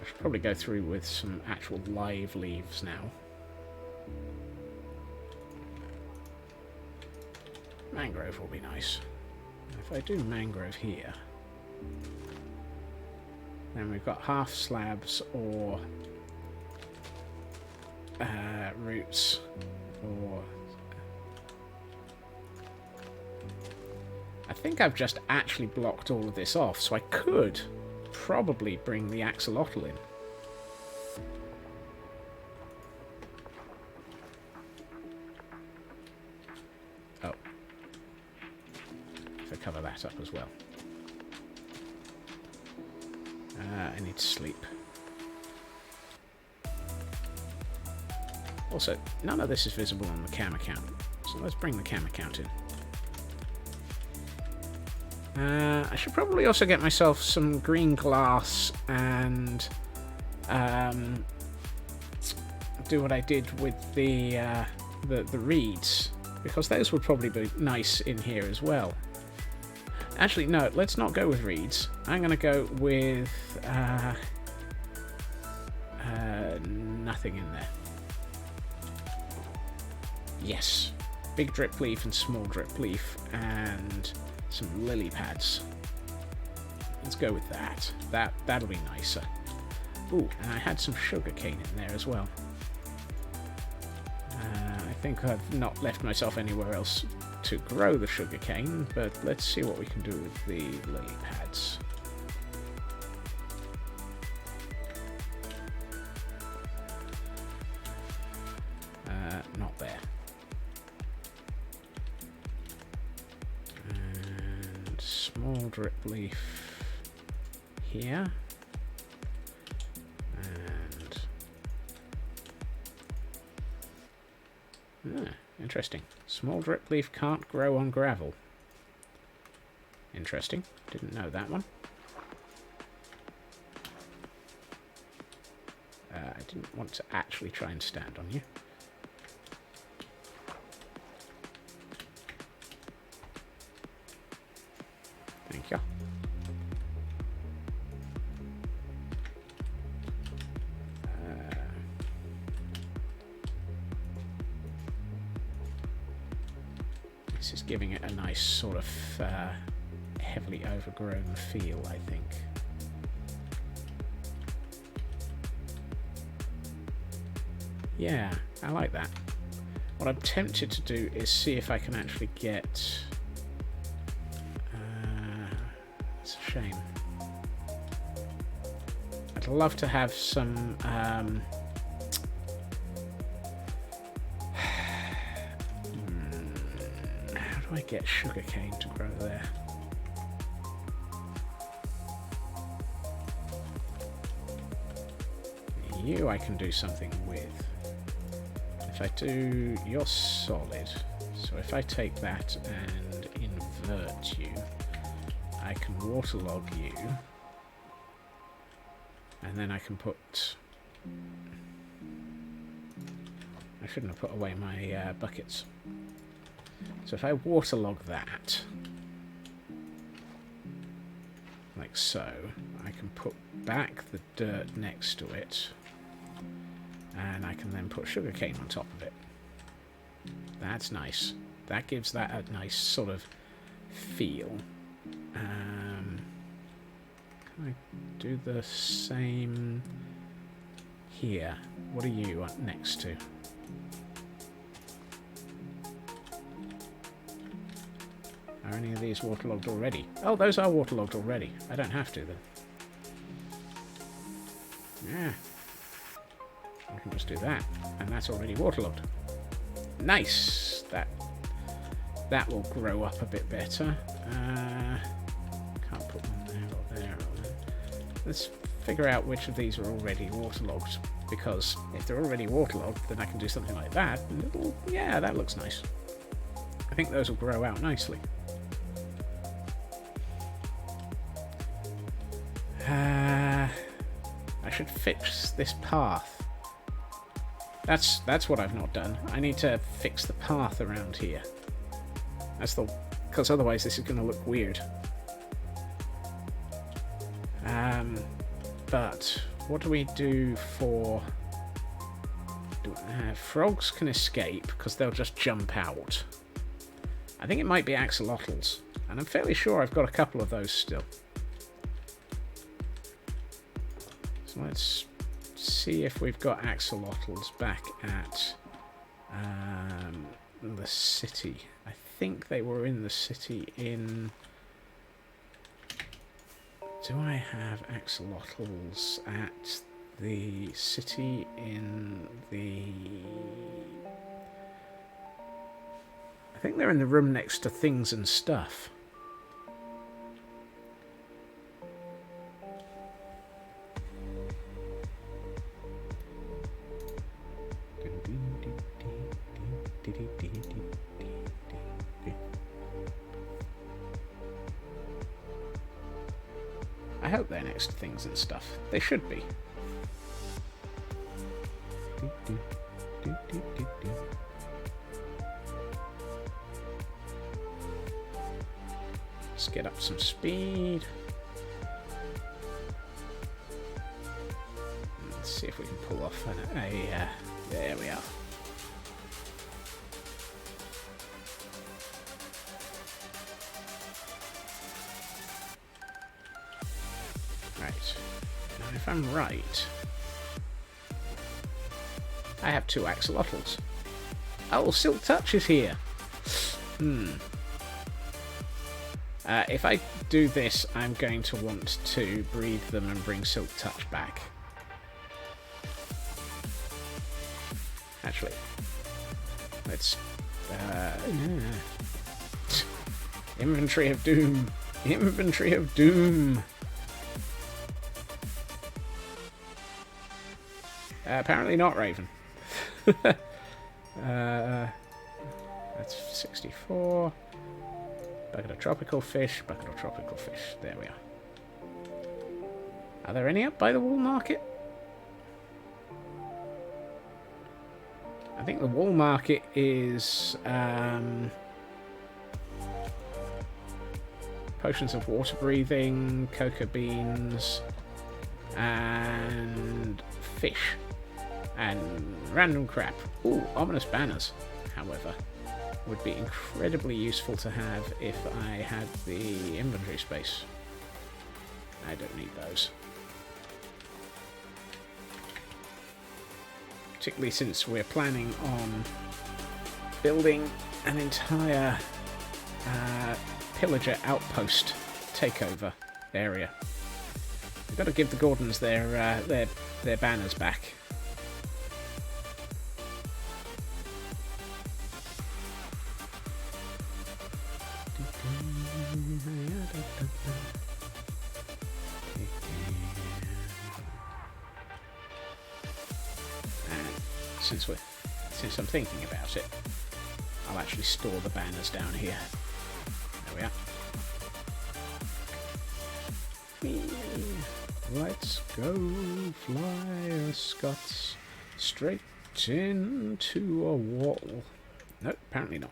I should probably go through with some actual live leaves now. Mangrove will be nice. If I do mangrove here, then we've got half slabs or roots or... I think I've just actually blocked all of this off, so I could probably bring the axolotl in. Oh. If I cover that up as well. I need to sleep. Also, none of this is visible on the cam account, so let's bring the cam account in. I should probably also get myself some green glass and do what I did with the reeds, because those would probably be nice in here as well. Actually, no, let's not go with reeds. I'm going to go with nothing in there. Yes, big drip leaf and small drip leaf and some lily pads. Let's go with that. That'll be nicer. Ooh, and I had some sugar cane in there as well. I think I've not left myself anywhere else to grow the sugar cane, but let's see what we can do with the lily pads. Not there. And small drip leaf here. And interesting. Small drip leaf can't grow on gravel. Interesting. Didn't know that one. I didn't want to actually try and stand on you. Thank you. This is giving it a nice sort of heavily overgrown feel, I think. Yeah, I like that. What I'm tempted to do is see if I can actually get... it's a shame. I'd love to have some... how do I get sugarcane to grow there? You I can do something with. If I do, you're solid. So if I take that and invert you, I can waterlog you. And then I can put... I shouldn't have put away my buckets. So if I waterlog that, like so, I can put back the dirt next to it, and I can then put sugarcane on top of it. That's nice. That gives that a nice sort of feel. Can I do the same here? What are you next to? Are any of these waterlogged already? Oh, those are waterlogged already. I don't have to then. Yeah. I can just do that. And that's already waterlogged. Nice! That will grow up a bit better. Can't put one there or there or there. Let's figure out which of these are already waterlogged. Because if they're already waterlogged, then I can do something like that. And yeah, that looks nice. I think those will grow out nicely. I should fix this path. That's what I've not done. I need to fix the path around here. Because otherwise this is going to look weird. But what do we do for... frogs can escape because they'll just jump out. I think it might be axolotls, and I'm fairly sure I've got a couple of those still. So let's see if we've got axolotls back at the city. I think they were in the city in... Do I have axolotls at the city in the... I think they're in the room next to things and stuff. I hope they're next to things and stuff. They should be. Let's get up some speed. Let's see if we can pull off there we are. Right. Now if I'm right, I have 2 axolotls. Oh, Silk Touch is here. If I do this, I'm going to want to breed them and bring Silk Touch back. Actually, let's... Inventory of Doom. Inventory of Doom. Apparently not, Raven. That's 64. Bucket of tropical fish, bucket of tropical fish. There we are. Are there any up by the wool market? I think the wool market is potions of water breathing, cocoa beans, and fish. And random crap. Ooh, ominous banners, however, would be incredibly useful to have if I had the inventory space. I don't need those. Particularly since we're planning on building an entire pillager outpost takeover area. We've got to give the Gordons their banners back. Since I'm thinking about it, I'll actually store the banners down here. There we are. Let's go fly a Scots straight into a wall. Nope, apparently not.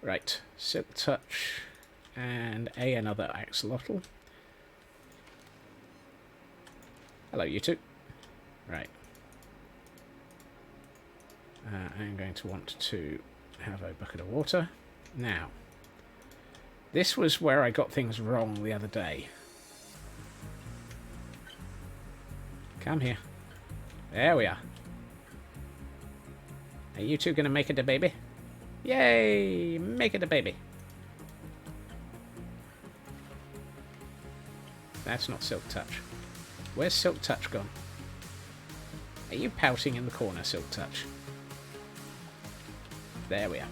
Right, Silk Touch and another axolotl. Hello, you two. Right. I'm going to want to have a bucket of water. Now, this was where I got things wrong the other day. Come here. There we are. Are you two going to make it a baby? Yay! Make it a baby. That's not Silk Touch. Where's Silk Touch gone? Are you pouting in the corner, Silk Touch? There we are.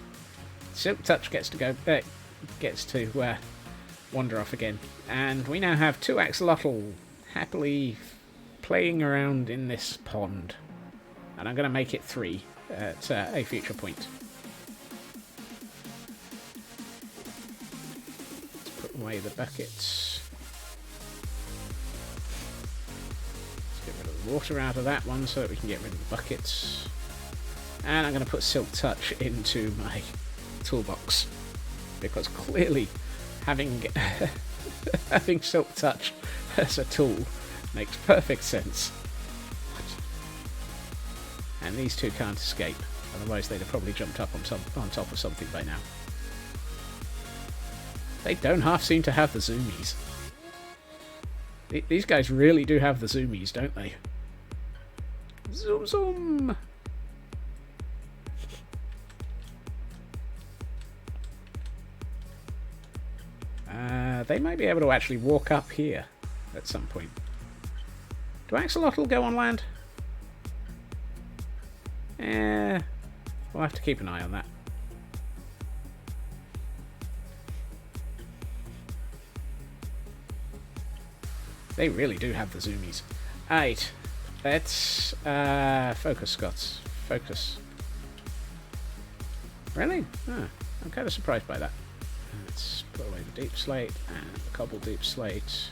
Silk Touch gets to go. Wander off again, and we now have 2 axolotl happily playing around in this pond, and I'm going to make it 3 at a future point. Let's put away the buckets. Let's get rid of the water out of that one so that we can get rid of the buckets. And I'm going to put Silk Touch into my toolbox, because clearly having having Silk Touch as a tool makes perfect sense. And these two can't escape, otherwise they'd have probably jumped up on top of something by now. They don't half seem to have the zoomies. These guys really do have the zoomies, don't they? Zoom zoom! They might be able to actually walk up here at some point. Do Axolotl go on land? We'll have to keep an eye on that. They really do have the zoomies. Alright, let's focus, Scots. Focus. Really? Oh, I'm kind of surprised by that. Let's put away the deep slate and the cobble deep slate.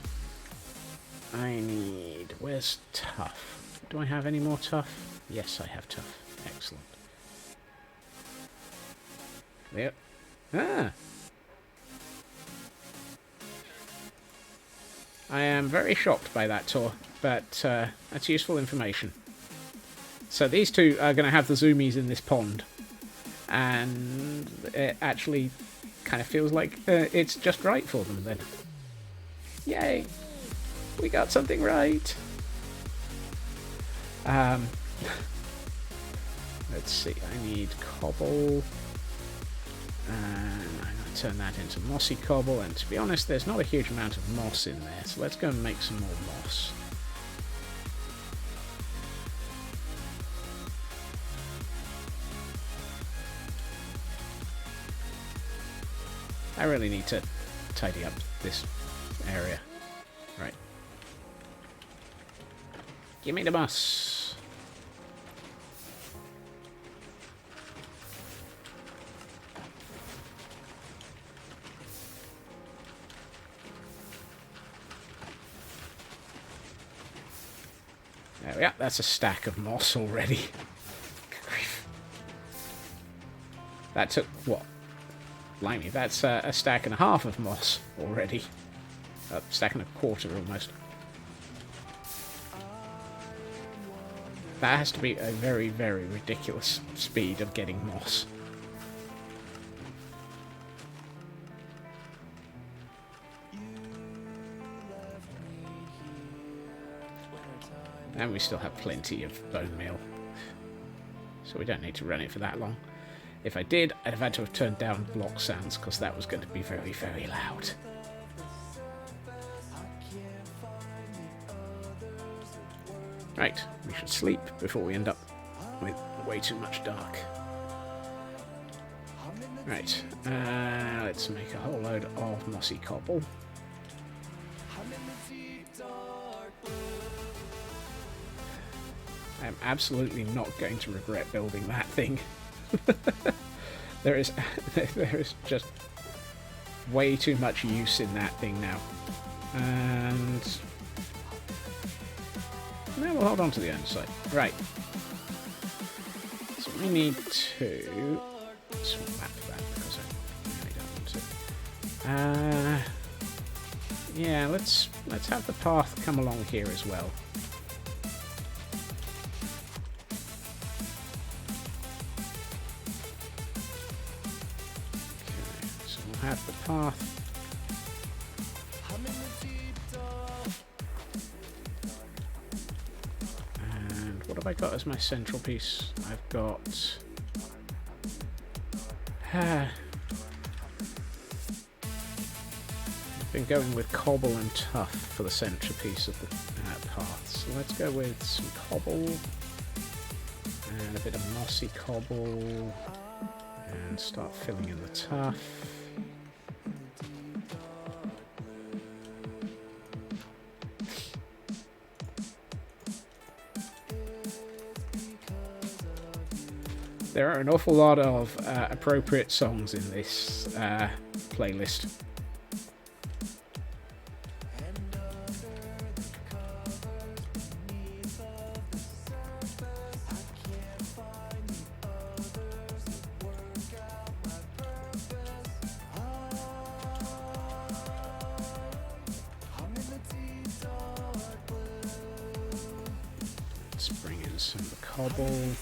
I need... Where's tough? Do I have any more tough? Yes, I have tough. Excellent. Yep. Ah! I am very shocked by that tour, but that's useful information. So these two are going to have the zoomies in this pond, and it actually kind of feels like it's just right for them then. Yay! We got something right! Let's see, I need cobble, and I'm going to turn that into mossy cobble, and to be honest, there's not a huge amount of moss in there, so let's go and make some more moss. I really need to tidy up this area. Right. Give me the moss. There we are. That's a stack of moss already. That took, what? Blimey, that's a stack and a half of moss already. A stack and a quarter almost. That has to be a very, very ridiculous speed of getting moss. And we still have plenty of bone meal. So we don't need to run it for that long. If I did, I'd have had to have turned down block sounds, because that was going to be very, very loud. Right, we should sleep before we end up with way too much dark. Right, let's make a whole load of mossy cobble. I'm absolutely not going to regret building that thing. there is just way too much use in that thing now. And now we'll hold on to the underside. Right. So we need to swap that for that because I really don't want to. Yeah, let's have the path come along here as well. Have the path. And what have I got as my central piece? I've got I've been going with cobble and tuff for the centerpiece of the path. So let's go with some cobble and a bit of mossy cobble and start filling in the tuff. There are an awful lot of appropriate songs in this playlist. Let's bring in some of the cobble.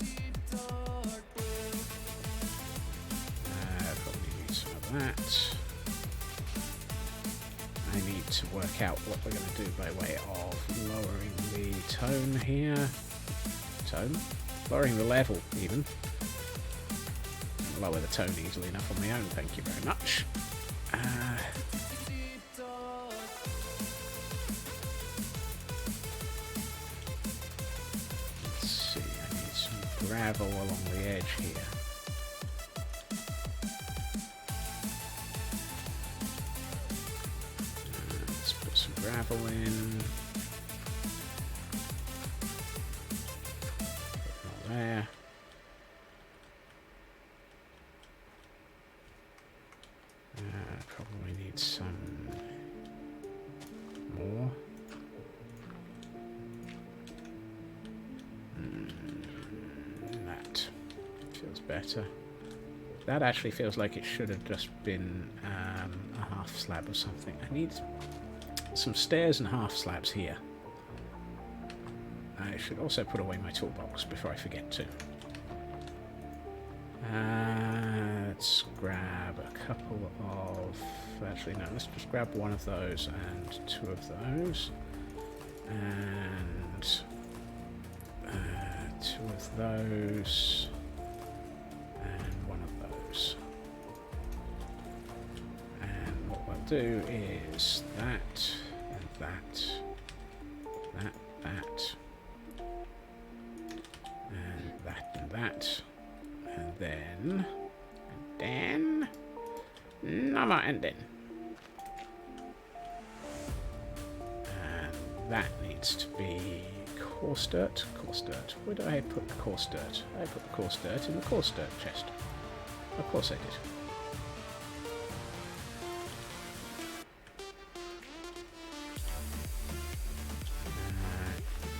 Probably need some of that. to work out what we're going to do by way of lowering the tone here. Tone? Lowering the level, even. Lower the tone easily enough on my own, thank you very much. Let's see, I need some gravel along the edge here. Let's put some gravel in. Put that there. Probably need some more. That feels better. That actually feels like it should have just been a half slab or something. I need some stairs and half slabs here. I should also put away my toolbox before I forget to. Let's grab a couple of... Actually, no, let's just grab one of those and two of those. And two of those. And one of those. And what we'll do is that, and that, that, and that, and that. And then, no more ending. And that needs to be coarse dirt. Coarse dirt. Where do I put the coarse dirt? I put the coarse dirt in the coarse dirt chest. Of course I did.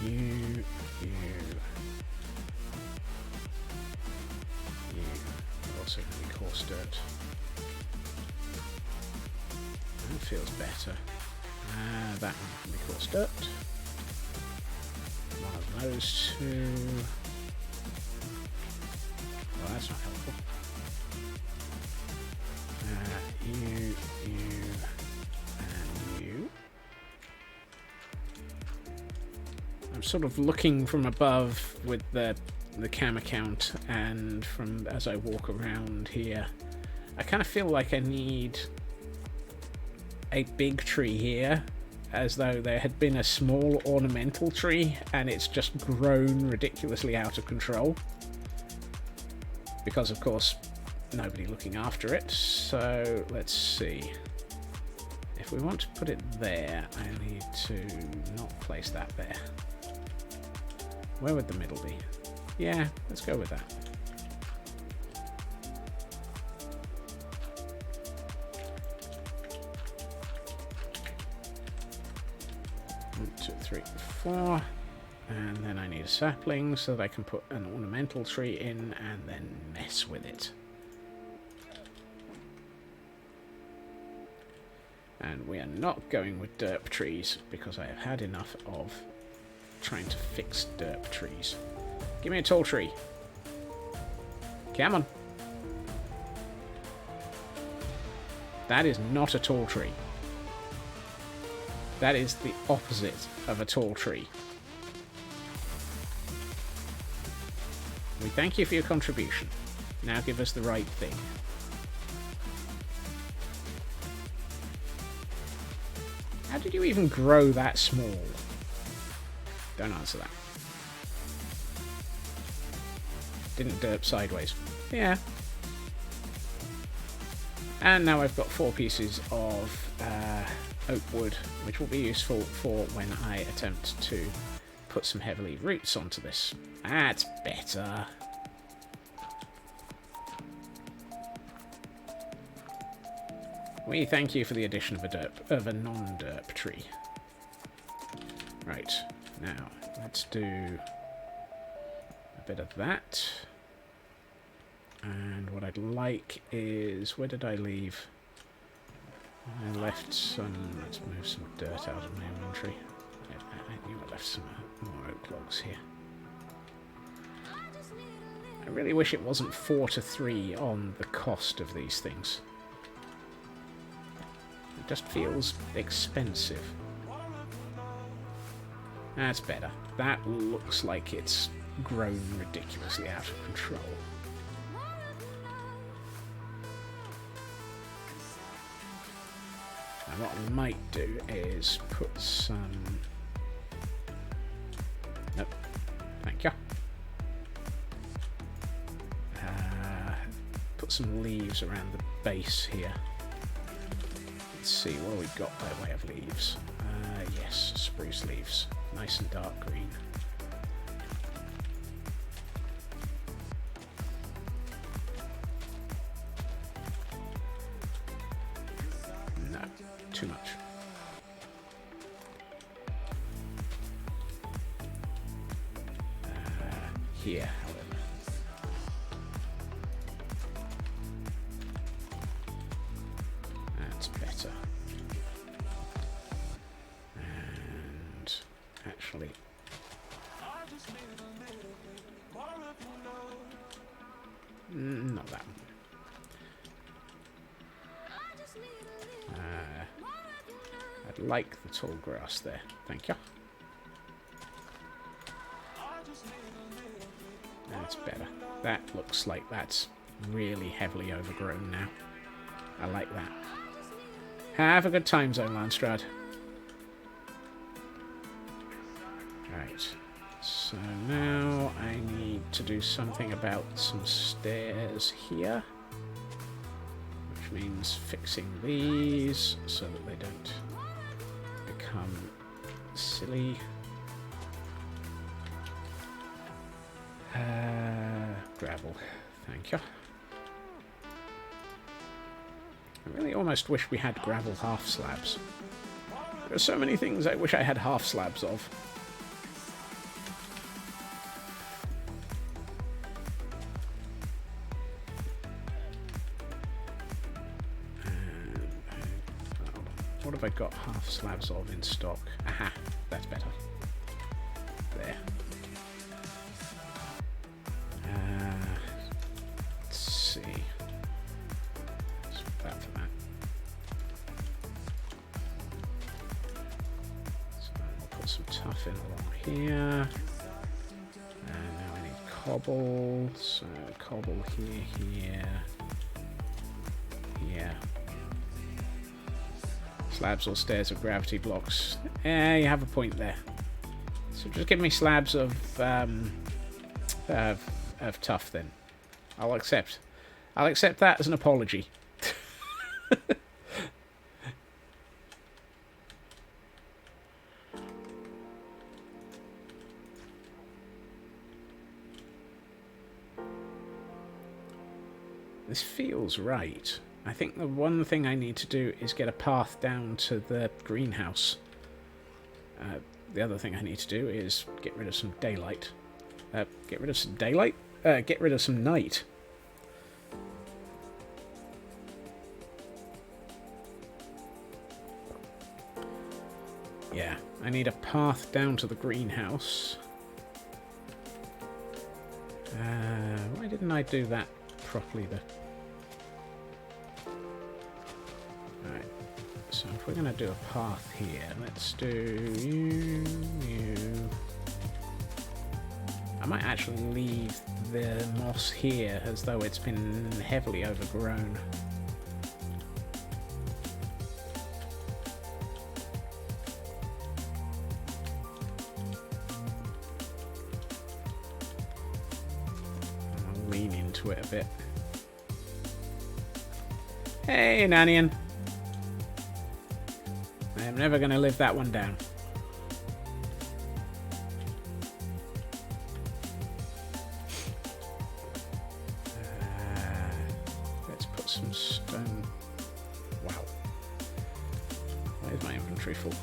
You. Also going to be coarse dirt. That feels better. That one can be coarse dirt. One of those two. Well, that's not helpful. You, and you. I'm sort of looking from above with the camera count, and from as I walk around here, I kind of feel like I need a big tree here, as though there had been a small ornamental tree and it's just grown ridiculously out of control, because of course nobody looking after it. So let's see, if we want to put it there, I need to not place that there. Where would the middle be? Yeah, let's go with that. One, two, three, four. And then I need a sapling so that I can put an ornamental tree in and then mess with it. And we are not going with derp trees because I have had enough of trying to fix derp trees. Give me a tall tree. Come on. That is not a tall tree. That is the opposite of a tall tree. We thank you for your contribution. Now give us the right thing. How did you even grow that small? Don't answer that. Didn't derp sideways. Yeah. And now I've got 4 pieces of oak wood, which will be useful for when I attempt to put some heavily roots onto this. That's better. We thank you for the addition of a non-derp tree. Right, now let's do a bit of that. And what I'd like is, where did I leave? I left some, let's move some dirt out of my inventory. I knew I left some more oak logs here. I really wish it wasn't 4-3 on the cost of these things. It just feels expensive. That's better. That looks like it's grown ridiculously out of control. Now what we might do is put some... Nope. Thank you. Put some leaves around the base here. Let's see what we've got by way of leaves. Yes, spruce leaves. Nice and dark green. No, too much. Here, however. That's better. And actually... not that one. I'd like the tall grass there. Thank you. That's better. That looks like that's really heavily overgrown now. I like that. Have a good time, Zone Landstrad. Right. So now I need to do something about some stairs here. Which means fixing these so that they don't become silly. Gravel. Thank you. I really almost wish we had gravel half slabs. There are so many things I wish I had half slabs of. What have I got half slabs of in stock? Aha, that's better. There. Let's see. Swap that for that. So we'll put some tuff in along here. And now I need cobble. So cobble here. Slabs or stairs of gravity blocks. You have a point there. So just give me slabs of tuff then. I'll accept that as an apology. This feels right. I think the one thing I need to do is get a path down to the greenhouse. The other thing I need to do is get rid of some daylight. Get rid of some daylight? Get rid of some night. Yeah, I need a path down to the greenhouse. Why didn't I do that properly though? Alright, so if we're going to do a path here, let's do you. I might actually leave the moss here as though it's been heavily overgrown. I'll lean into it a bit. Hey, Nanian. I'm never going to live that one down. Let's put some stone. Wow. Why is my inventory full?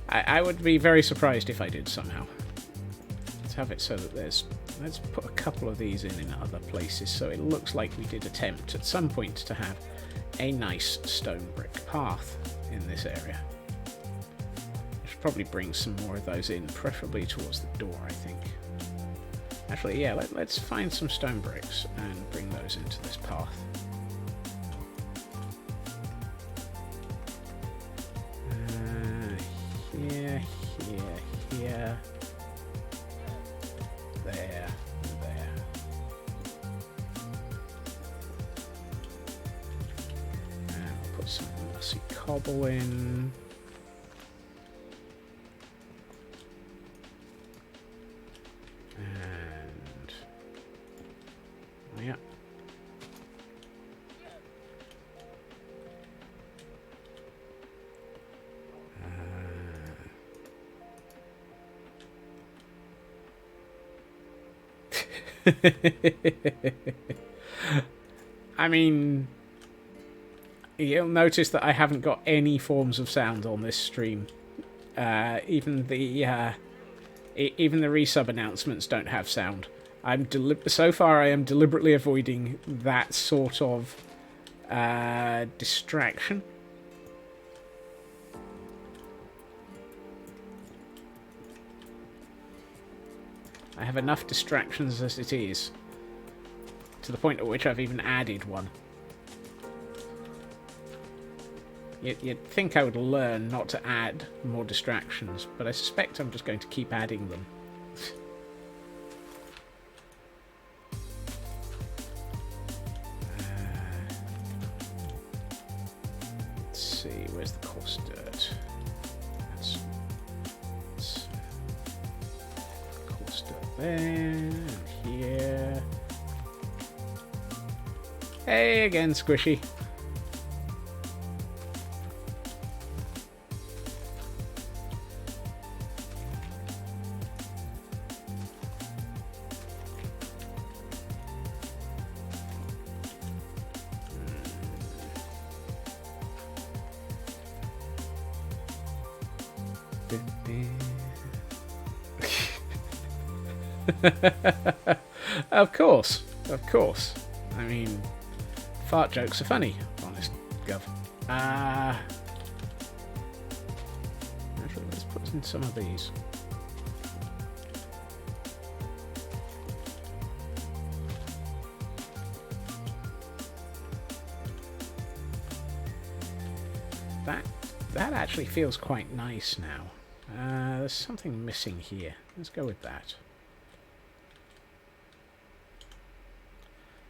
I would be very surprised if I did somehow. Let's have it so that there's... Let's put a couple of these in other places so it looks like we did attempt at some point to have a nice stone brick path in this area. I should probably bring some more of those in, preferably towards the door, I think. Actually, yeah, let's find some stone bricks and bring those into this path. cobble in. And yeah. I mean, you'll notice that I haven't got any forms of sound on this stream. Even the resub announcements don't have sound. So far I am deliberately avoiding that sort of distraction. I have enough distractions as it is, to the point at which I've even added one. You'd think I would learn not to add more distractions, but I suspect I'm just going to keep adding them. Let's see, where's the coarse dirt? That's coarse dirt there, and here. Hey again, Squishy. Of course. I mean, fart jokes are funny, honest gov. Actually, let's put in some of these. That actually feels quite nice now. There's something missing here. Let's go with that.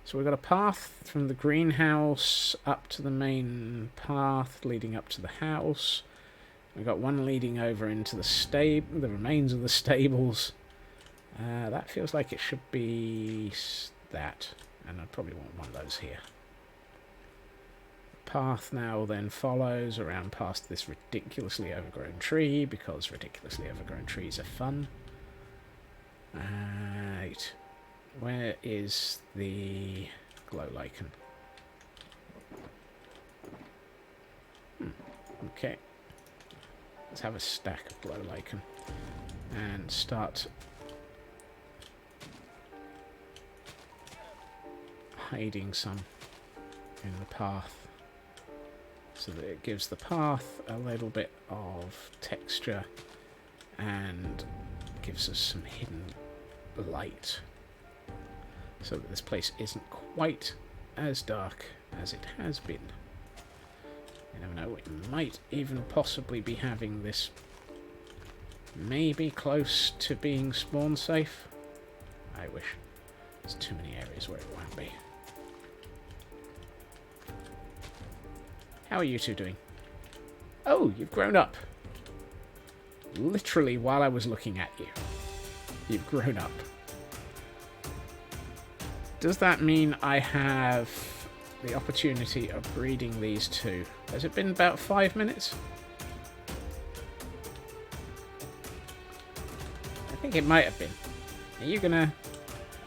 So we've got a path from the greenhouse up to the main path leading up to the house. We've got one leading over into the remains of the stables. That feels like it should be that, and I probably want one of those here. The path now then follows around past this ridiculously overgrown tree, because ridiculously overgrown trees are fun. Right. Where is the glow lichen? Okay. Let's have a stack of glow lichen and start hiding some in the path so that it gives the path a little bit of texture and gives us some hidden light, so that this place isn't quite as dark as it has been. You never know, it might even possibly be having this maybe close to being spawn safe. I wish. There's too many areas where it won't be. How are you two doing? Oh, you've grown up. Literally while I was looking at you. You've grown up. Does that mean I have the opportunity of breeding these two? Has it been about 5 minutes? I think it might have been. Are you gonna...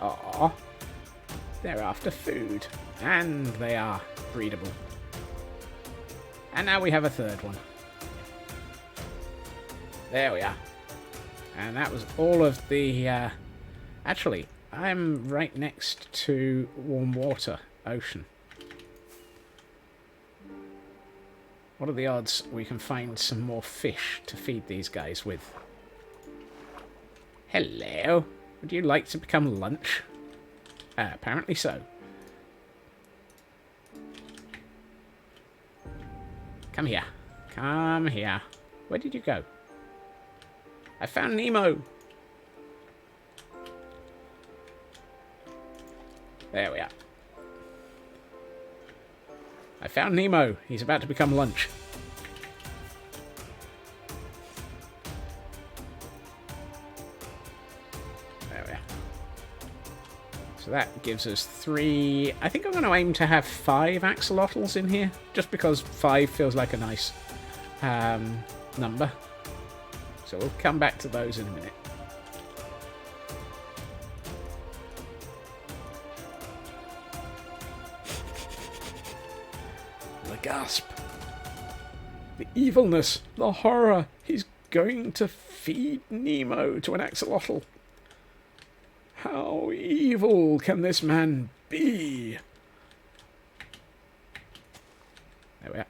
Aww. They're after food. And they are breedable. And now we have a third one. There we are. And that was all of the... Actually, I'm right next to warm water, ocean. What are the odds we can find some more fish to feed these guys with? Hello. Would you like to become lunch? Apparently so. Come here. Come here. Where did you go? I found Nemo. There we are. I found Nemo. He's about to become lunch. So that gives us 3. I think I'm going to aim to have 5 axolotls in here, just because 5 feels like a nice number. So we'll come back to those in a minute. The gasp. The evilness. The horror. He's going to feed Nemo to an axolotl. How evil can this man be? There we are.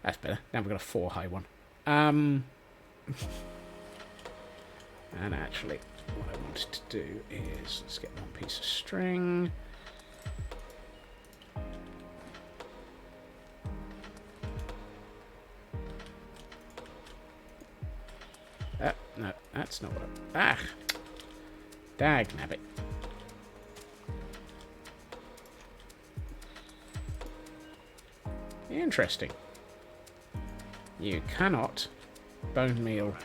That's better. Now we've got a 4 high one. And actually, what I wanted to do is, let's get one piece of string. No, that's not what I... Ah! Dag nabbit. Interesting. You cannot bone meal.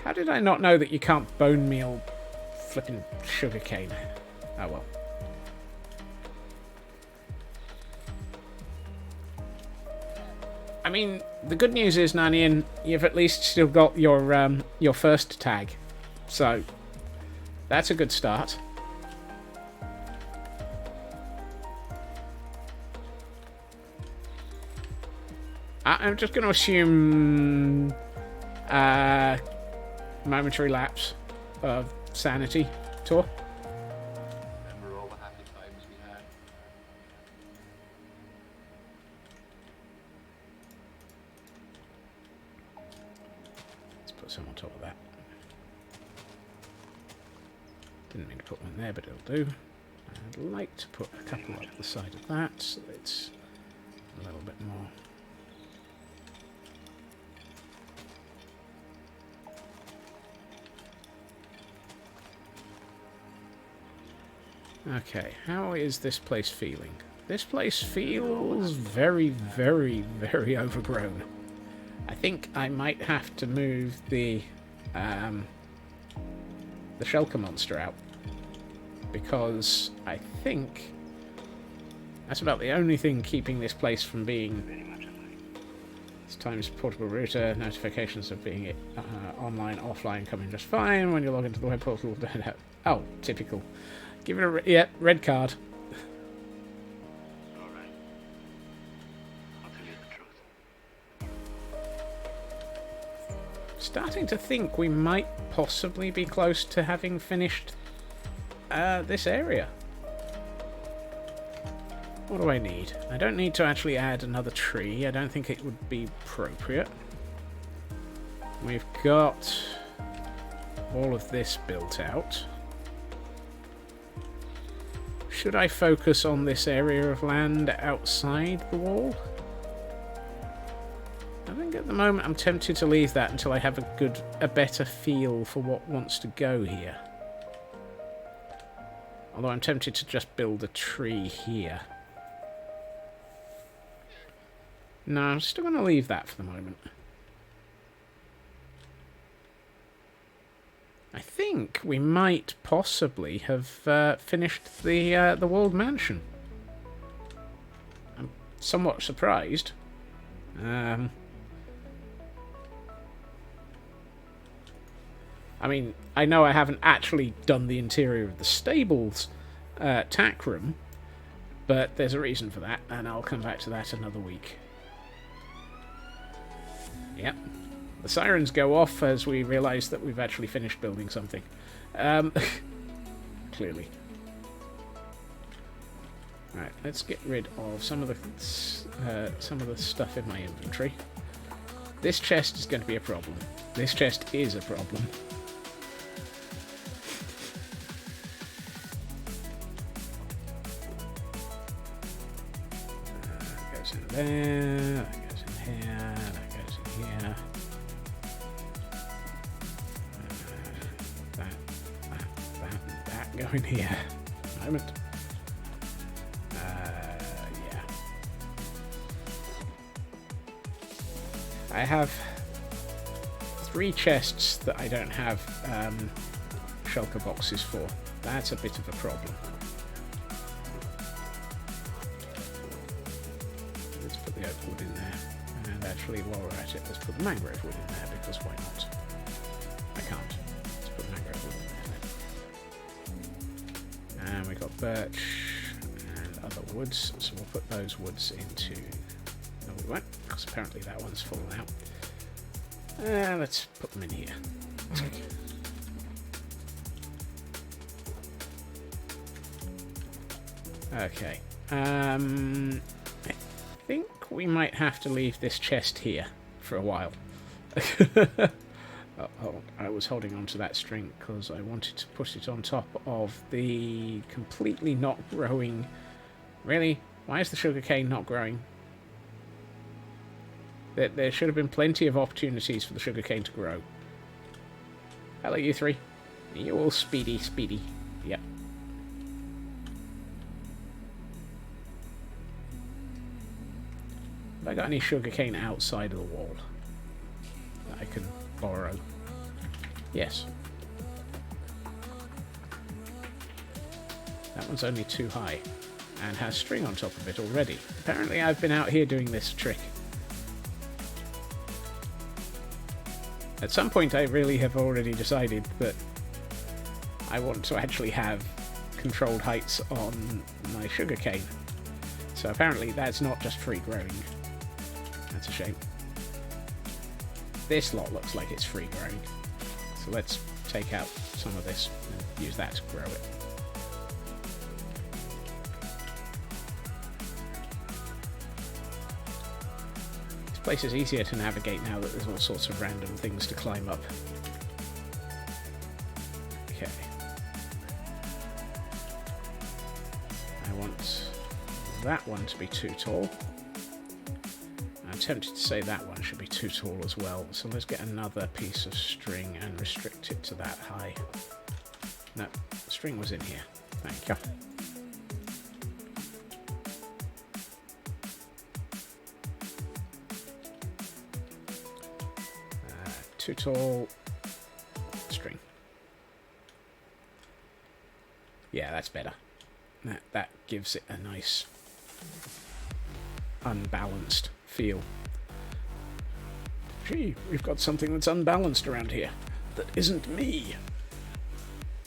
How did I not know that you can't bone meal flipping sugarcane? Oh well. I mean, the good news is, Nanian, you've at least still got your first tag. So, that's a good start. I'm just going to assume momentary lapse of sanity, Tor. Remember all the happy times we had. Let's put some on top of that. Didn't mean to put one there, but it'll do. I'd like to put a couple up the side of that, so it's a little bit more. Okay, how is this place feeling? This place feels very, very, very overgrown. I think I might have to move the shulker monster out, because I think that's about the only thing keeping this place from being... It's times portable router, notifications of being online, offline, coming just fine. When you log into the web portal, don't have... Oh, typical. Give it a... Yeah, red card. Alright. I'll tell you the truth. Starting to think we might possibly be close to having finished this area. What do I need? I don't need to actually add another tree. I don't think it would be appropriate. We've got all of this built out. Should I focus on this area of land outside the wall? I think at the moment I'm tempted to leave that until I have a better feel for what wants to go here. Although I'm tempted to just build a tree here. No, I'm still going to leave that for the moment. I think we might possibly have finished the walled mansion. I'm somewhat surprised. I mean, I know I haven't actually done the interior of the stables tack room, but there's a reason for that, and I'll come back to that another week. Yep. The sirens go off as we realise that we've actually finished building something. Clearly. Right, let's get rid of some of the stuff in my inventory. This chest is going to be a problem. This chest is a problem. That goes in there. That goes in here. That goes in here. That go in here. Moment. Yeah. I have 3 chests that I don't have shulker boxes for. That's a bit of a problem. Let's put the oak wood in there. And actually, while we're at it, let's put the mangrove wood in there, because why not? I can't. Let's put mangrove wood in there. And we've got birch and other woods, so we'll put those woods into... No, we won't, because apparently that one's fallen out. Let's put them in here. Okay. I think we might have to leave this chest here for a while. I was holding on to that string because I wanted to put it on top of the completely not growing... Really? Why is the sugarcane not growing? There should have been plenty of opportunities for the sugarcane to grow. Hello, you three. You all speedy. Yep. Have I got any sugarcane outside of the wall that I can borrow? Yes. That one's only too high and has string on top of it already. Apparently I've been out here doing this trick. At some point I really have already decided that I want to actually have controlled heights on my sugarcane. So apparently that's not just free growing. That's a shame. This lot looks like it's free growing. So let's take out some of this and use that to grow it. This place is easier to navigate now that there's all sorts of random things to climb up. Okay. I want that one to be too tall. I'm tempted to say that one should be too tall as well, so let's get another piece of string and restrict it to that high. No, the string was in here. Thank you. Too tall. String. Yeah, that's better. That gives it a nice unbalanced feel. Gee, we've got something that's unbalanced around here. That isn't me.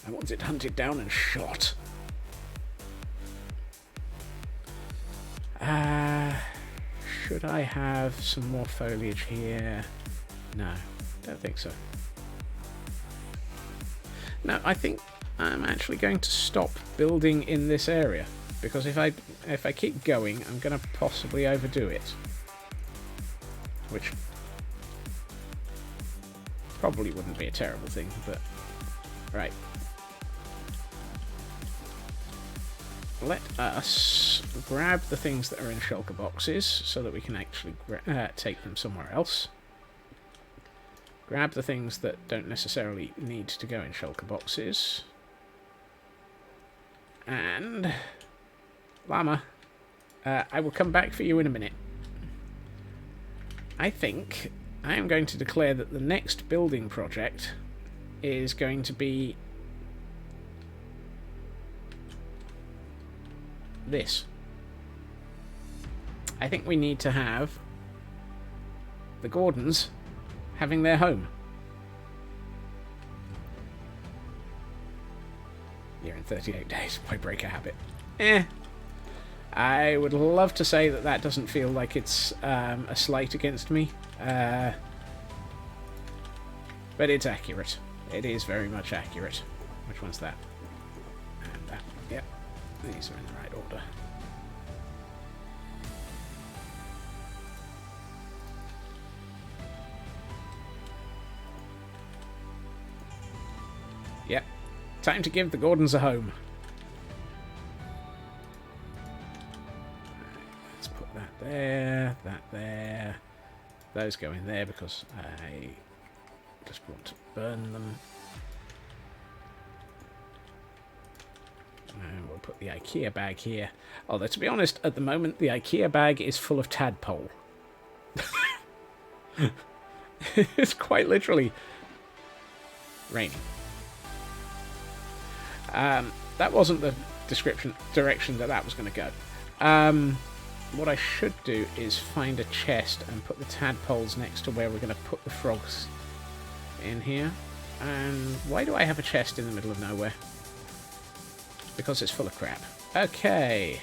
I want it hunted down and shot. Should I have some more foliage here? No, don't think so. No, I think I'm actually going to stop building in this area, because if I keep going, I'm going to possibly overdo it. Which probably wouldn't be a terrible thing, but... Right. Let us grab the things that are in shulker boxes, so that we can actually take them somewhere else. Grab the things that don't necessarily need to go in shulker boxes. And... Llama, I will come back for you in a minute. I think I am going to declare that the next building project is going to be this. I think we need to have the Gordons having their home. Year in 38 days. Why break a habit? I would love to say that that doesn't feel like it's a slight against me. But it's accurate. It is very much accurate. Which one's that? And that. Yep. These are in the right order. Yep. Time to give the Gordons a home. Let's put that there, that there. Those go in there because I just want to burn them. And we'll put the IKEA bag here. Although, to be honest, at the moment, the IKEA bag is full of tadpole. It's quite literally raining. That wasn't the direction that was going to go. What I should do is find a chest and put the tadpoles next to where we're going to put the frogs in here. And why do I have a chest in the middle of nowhere? Because it's full of crap. Okay.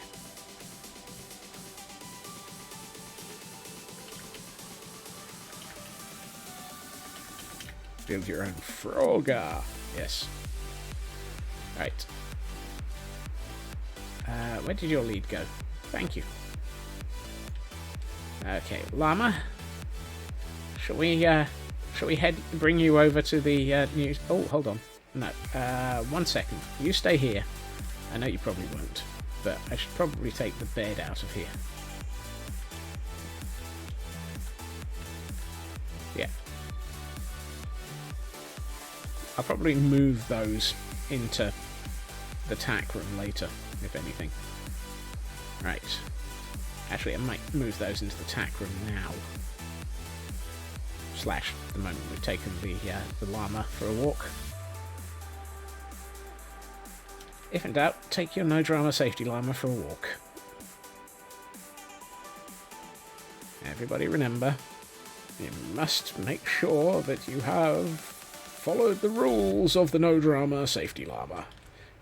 Build your own frogger. Yes. Right. Where did your lead go? Thank you. Okay, llama. Shall we bring you over to the news? Oh, hold on. No. 1 second. You stay here. I know you probably won't, but I should probably take the bed out of here. Yeah. I'll probably move those into the tack room later, if anything. Right. Actually, I might move those into the tack room now. / the moment we've taken the llama for a walk. If in doubt, take your no drama safety llama for a walk. Everybody remember, you must make sure that you have followed the rules of the no drama safety llama.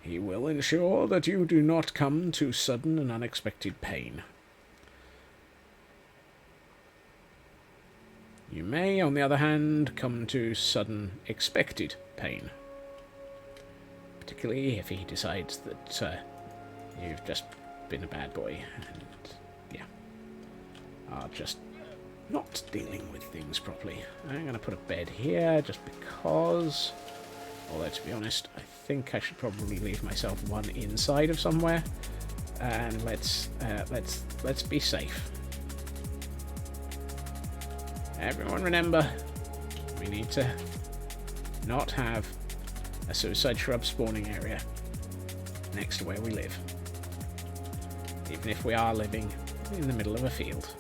He will ensure that you do not come to sudden and unexpected pain. You may, on the other hand, come to sudden expected pain. Particularly if he decides that you've just been a bad boy and, yeah, are just not dealing with things properly. I'm going to put a bed here just because, although to be honest, I think I should probably leave myself one inside of somewhere. And let's be safe. Everyone remember, we need to not have a suicide shrub spawning area next to where we live. Even if we are living in the middle of a field.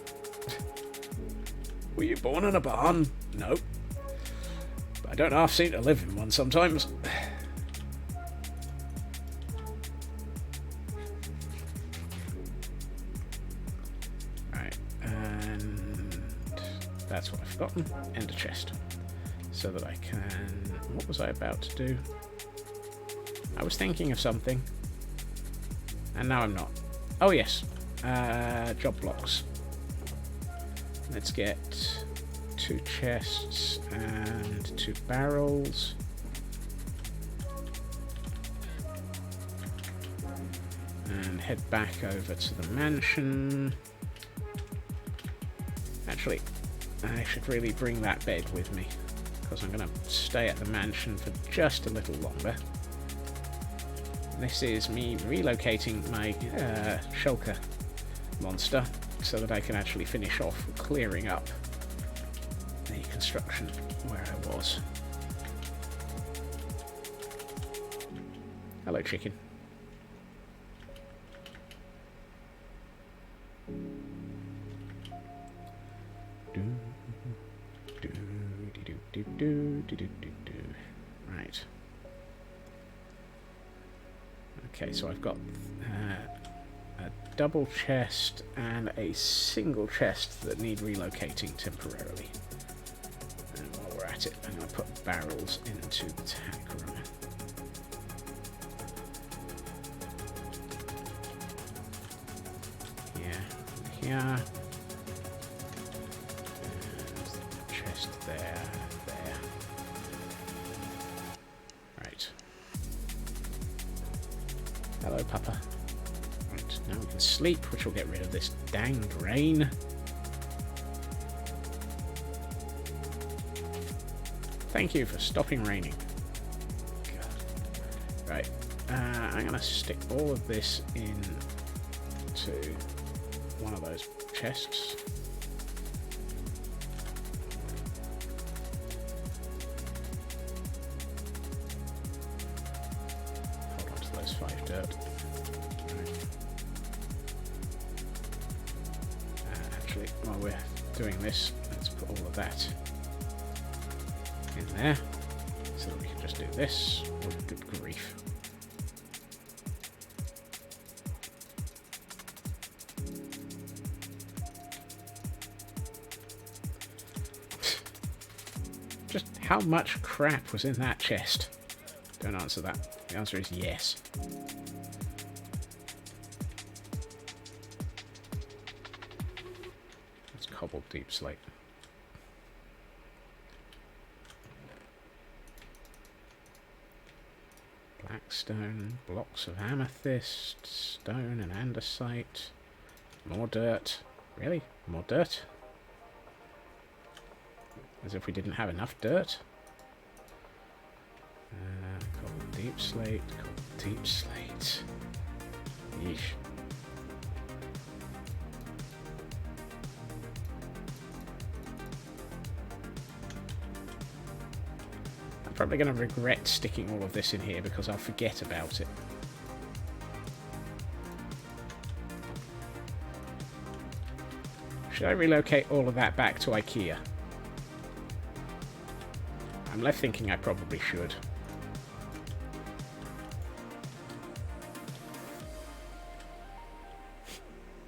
Were you born in a barn? No. But I don't half seem to live in one sometimes. Right, and that's what I've forgotten. And a chest. So that I can... What was I about to do? I was thinking of something. And now I'm not. Oh yes. Job blocks. Let's get 2 chests and 2 barrels. And head back over to the mansion. Actually, I should really bring that bed with me, because I'm going to stay at the mansion for just a little longer. This is me relocating my shulker monster so that I can actually finish off clearing up the construction where I was. Hello, chicken. Right. Okay, so I've got a double chest and a single chest that need relocating temporarily. And while we're at it, I'm going to put barrels into the tack room. Here. And chest there. Right. Hello, Papa. Right, now we can sleep, which will get rid of this danged rain. Thank you for stopping raining. God. Right, I'm going to stick all of this into one of those chests. Hold on to those 5 dirt. Actually, while we're doing this, let's put all of that in there, so that we can just do this. Oh, good grief. Just how much crap was in that chest? Don't answer that. The answer is yes. Let's cobble deep slate. Blackstone, blocks of amethyst, stone and andesite. More dirt. Really? More dirt? As if we didn't have enough dirt. Cobble deep slate, cobble deep slate. Yeesh. I'm probably going to regret sticking all of this in here because I'll forget about it. Should I relocate all of that back to IKEA? I'm left thinking I probably should.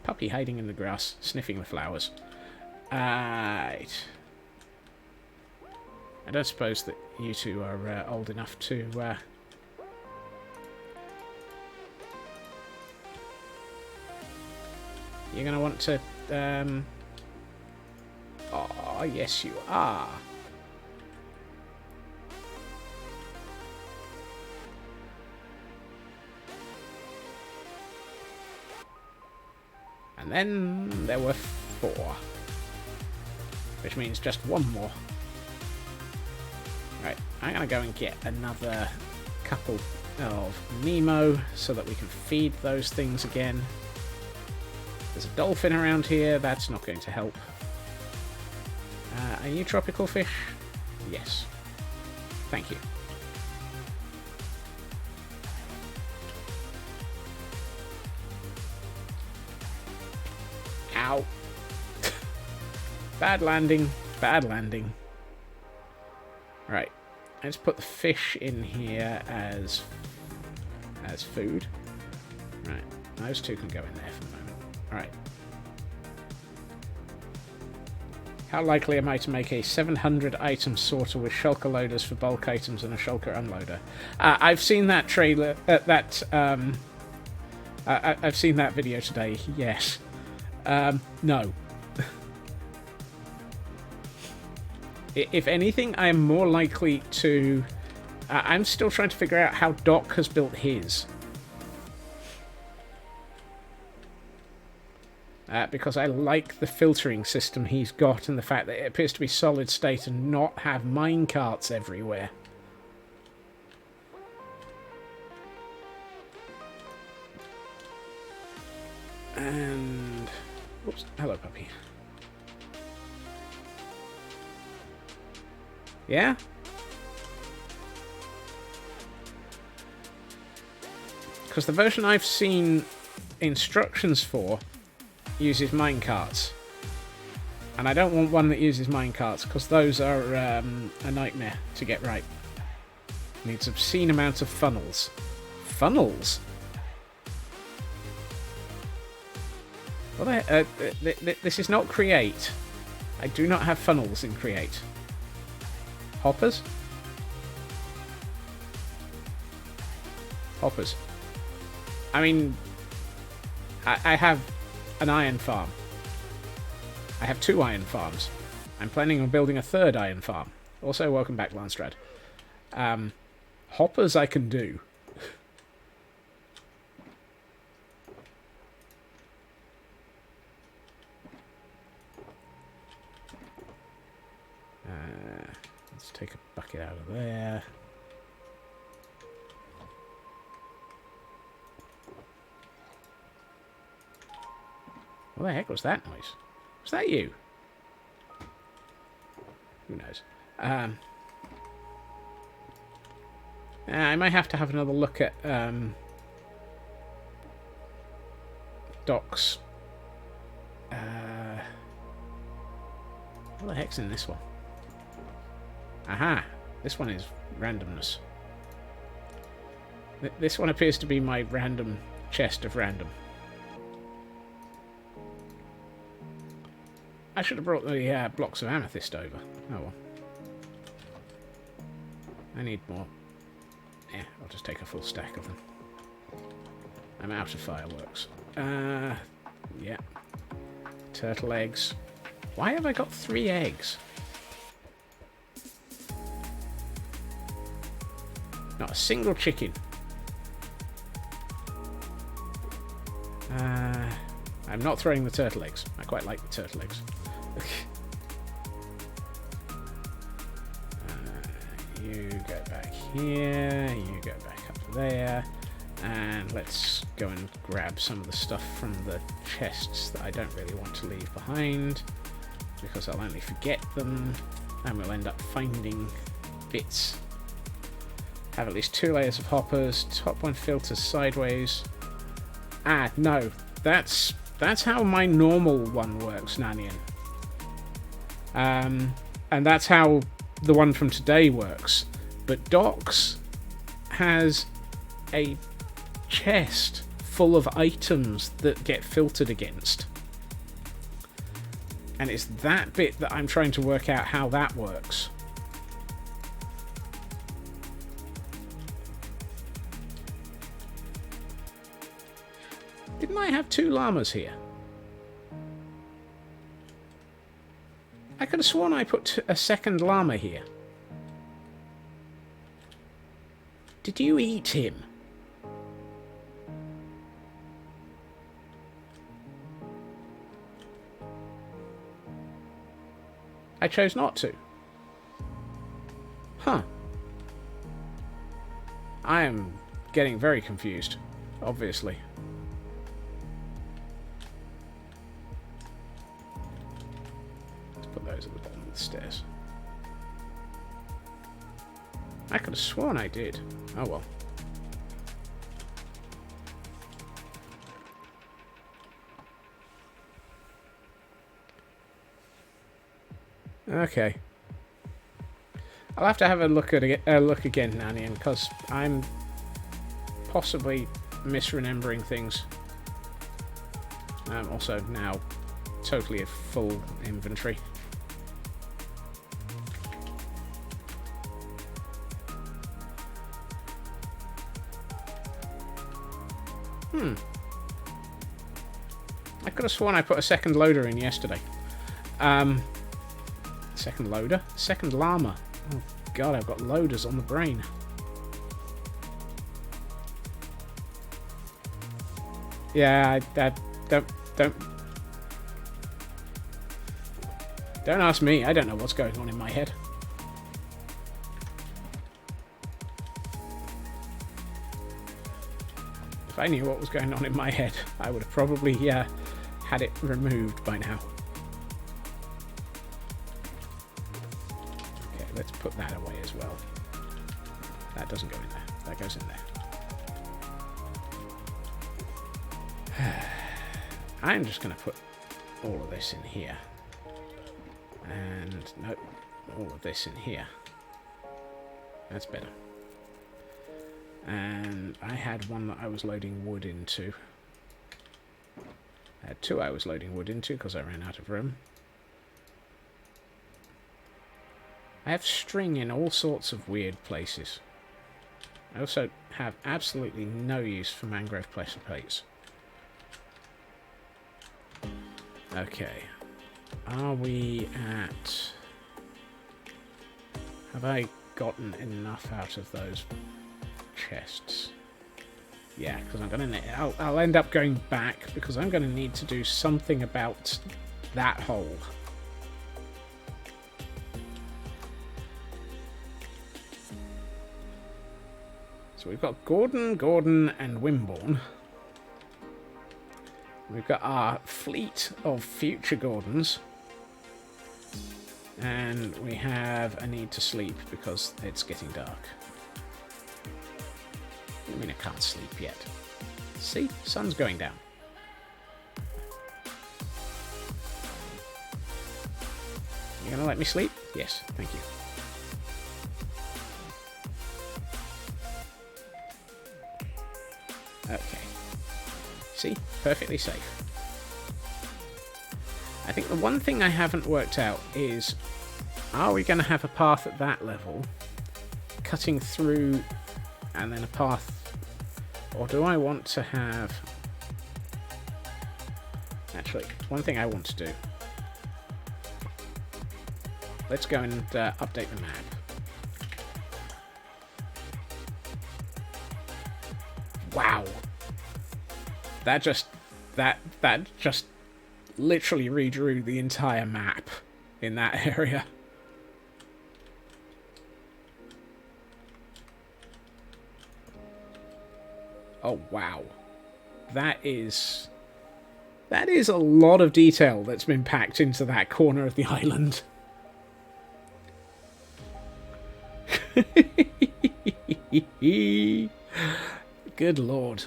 Puppy hiding in the grass, sniffing the flowers. Right. I don't suppose that you two are old enough to... You're going to want to... Oh, yes you are. And then there were 4. Which means just one more. Right, I'm going to go and get another couple of Nemo so that we can feed those things again. There's a dolphin around here, that's not going to help. Are you tropical fish? Yes. Thank you. Ow. Bad landing. Bad landing. Right. Let's put the fish in here as food. Right. Those two can go in there for the moment. Right. How likely am I to make a 700 item sorter with shulker loaders for bulk items and a shulker unloader? I've seen that trailer. I've seen that video today. Yes. No. If anything, I am more likely to... I'm still trying to figure out how Doc has built his. Because I like the filtering system he's got and the fact that it appears to be solid state and not have minecarts everywhere. And... Oops, hello puppy. Yeah? Because the version I've seen instructions for uses minecarts. And I don't want one that uses minecarts, because those are a nightmare to get right. Needs obscene amount of funnels. Funnels? Well, this is not Create. I do not have funnels in Create. Hoppers? Hoppers. I mean, I have an iron farm. I have 2 iron farms. I'm planning on building a 3rd iron farm. Also, welcome back, Landstrad. Hoppers I can do. Let's take a bucket out of there. What the heck was that noise? Was that you? Who knows? I might have to have another look at Doc's. What the heck's in this one? Aha! This one is randomness. This one appears to be my random chest of random. I should have brought the blocks of amethyst over. Oh well. I need more. Yeah, I'll just take a full stack of them. I'm out of fireworks. Yeah. Turtle eggs. Why have I got 3 eggs? Not a single chicken. I'm not throwing the turtle eggs. I quite like the turtle eggs. You go back here. You go back up there. And let's go and grab some of the stuff from the chests that I don't really want to leave behind, because I'll only forget them, and we'll end up finding bits. Have at least 2 layers of hoppers. Top one filters sideways. Ah, no. That's how my normal one works, Nanian. And that's how the one from today works. But Doc's has a chest full of items that get filtered against. And it's that bit that I'm trying to work out how that works. Didn't I have 2 llamas here? I could have sworn I put a second llama here. Did you eat him? I chose not to. Huh. I am getting very confused, obviously. Let's put those at the bottom of the stairs. I could have sworn I did. Oh well. Okay. I'll have to have a look at look again, Nanian, because I'm possibly misremembering things. I'm also now totally at full inventory. I could have sworn I put a second loader in yesterday. Second loader? Second llama. Oh god, I've got loaders on the brain. Yeah, don't ask me. I don't know what's going on in my head. If I knew what was going on in my head, I would have probably had it removed by now. Okay, let's put that away as well. That doesn't go in there. That goes in there. I'm just going to put all of this in here. And, nope, all of this in here. That's better. And I had one that I was loading wood into. I had 2 I was loading wood into because I ran out of room. I have string in all sorts of weird places. I also have absolutely no use for mangrove pressure plates. Okay. Are we at... Have I gotten enough out of those chests? Yeah, because I'm going to... I'll end up going back because I'm going to need to do something about that hole. So we've got Gordon, and Wimborne. We've got our fleet of future Gordons. And we have a need to sleep because it's getting dark. I mean, I can't sleep yet. See? Sun's going down. You gonna let me sleep? Yes, thank you. Okay. See? Perfectly safe. I think the one thing I haven't worked out is, are we going to have a path at that level cutting through and then a path? Or do I want to have... Actually, one thing I want to do. Let's go and update the map. Wow. That just literally redrew the entire map in that area. Oh wow. That is a lot of detail that's been packed into that corner of the island. Good lord.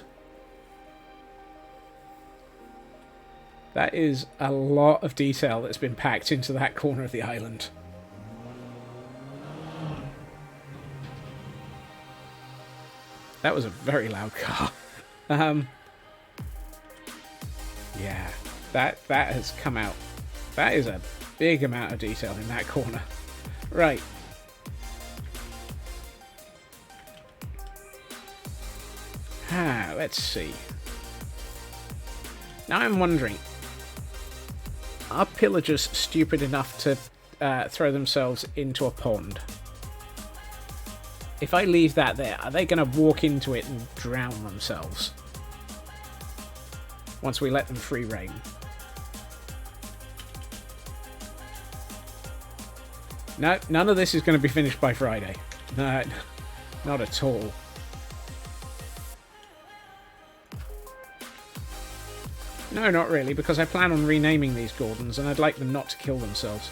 That is a lot of detail that's been packed into that corner of the island. That was a very loud car. Yeah, that has come out. That is a big amount of detail in that corner. Right. Let's see. Now I'm wondering, are pillagers stupid enough to throw themselves into a pond? If I leave that there, are they going to walk into it and drown themselves? Once we let them free rein. No, none of this is going to be finished by Friday. No, not at all. No, not really, because I plan on renaming these Gordons, and I'd like them not to kill themselves.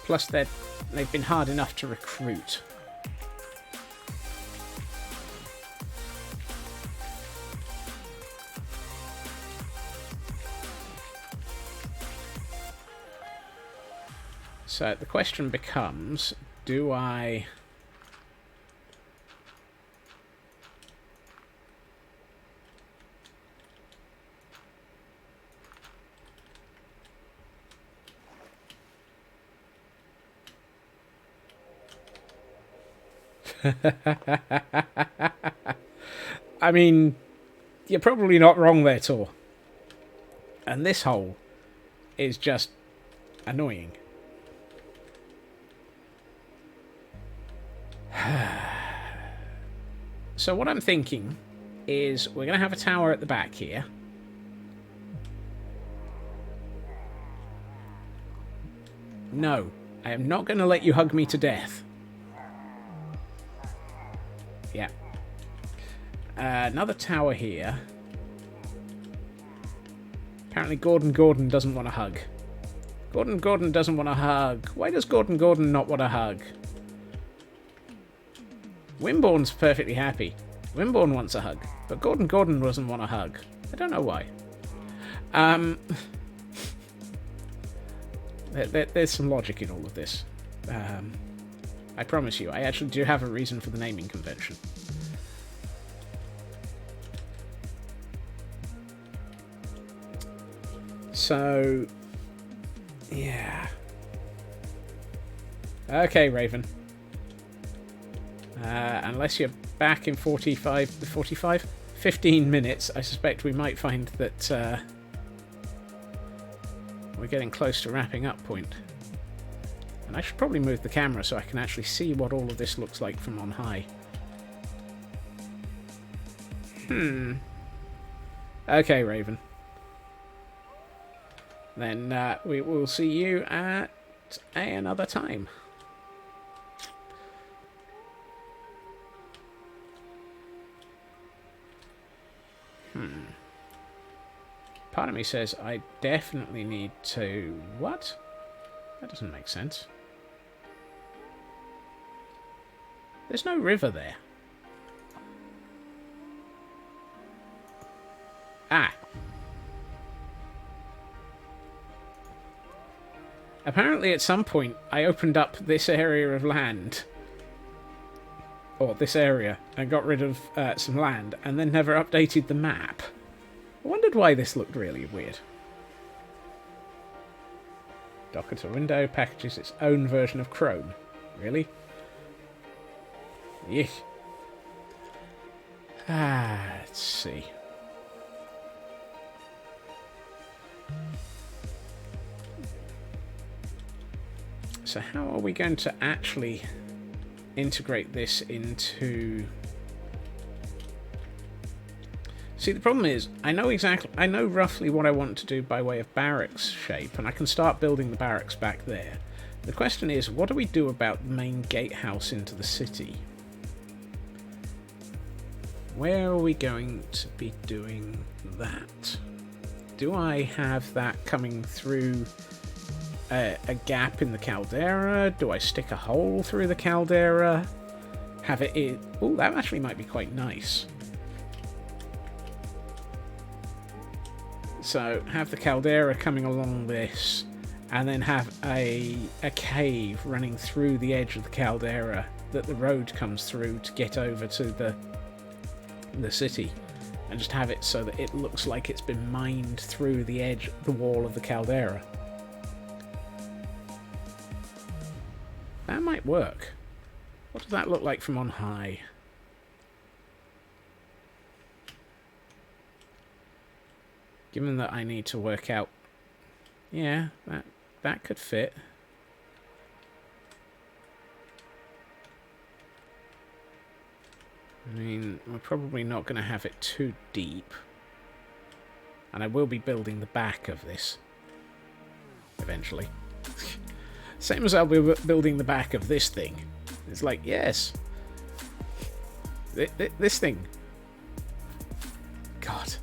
Plus, they've been hard enough to recruit. So the question becomes, do I... I mean, you're probably not wrong there, Tor. And this hole is just annoying. So what I'm thinking is we're going to have a tower at the back here. No, I am not going to let you hug me to death. Yeah. Another tower here. Apparently Gordon doesn't want a hug. Gordon doesn't want a hug. Why does Gordon not want a hug? Wimborne's perfectly happy. Wimborne wants a hug. But Gordon doesn't want a hug. I don't know why. There's some logic in all of this. I promise you, I actually do have a reason for the naming convention. So, yeah. Okay, Raven. Unless you're back in 15 minutes, I suspect we might find that we're getting close to wrapping up point. And I should probably move the camera so I can actually see what all of this looks like from on high. Okay, Raven. Then we will see you at another time. Part of me says I definitely need to... What? That doesn't make sense. There's no river there. Ah. Apparently at some point I opened up this area of land. Or this area. And got rid of some land. And then never updated the map. I wondered why this looked really weird. Docker to window packages its own version of Chrome. Really? Yeah. Let's see. So how are we going to actually integrate this into... See, the problem is, I know roughly what I want to do by way of barracks shape, and I can start building the barracks back there. The question is, what do we do about the main gatehouse into the city? Where are we going to be doing that? Do I have that coming through a gap in the caldera? Do I stick a hole through the caldera? Have it in... Oh, that actually might be quite nice. So, have the caldera coming along this, and then have a cave running through the edge of the caldera that the road comes through to get over to the city, and just have it so that it looks like it's been mined through the edge, the wall of the caldera. That might work. What does that look like from on high? Given that I need to work out... Yeah, that could fit. I mean, we're probably not going to have it too deep. And I will be building the back of this. Eventually. Same as I'll be building the back of this thing. It's like, yes. This thing. God.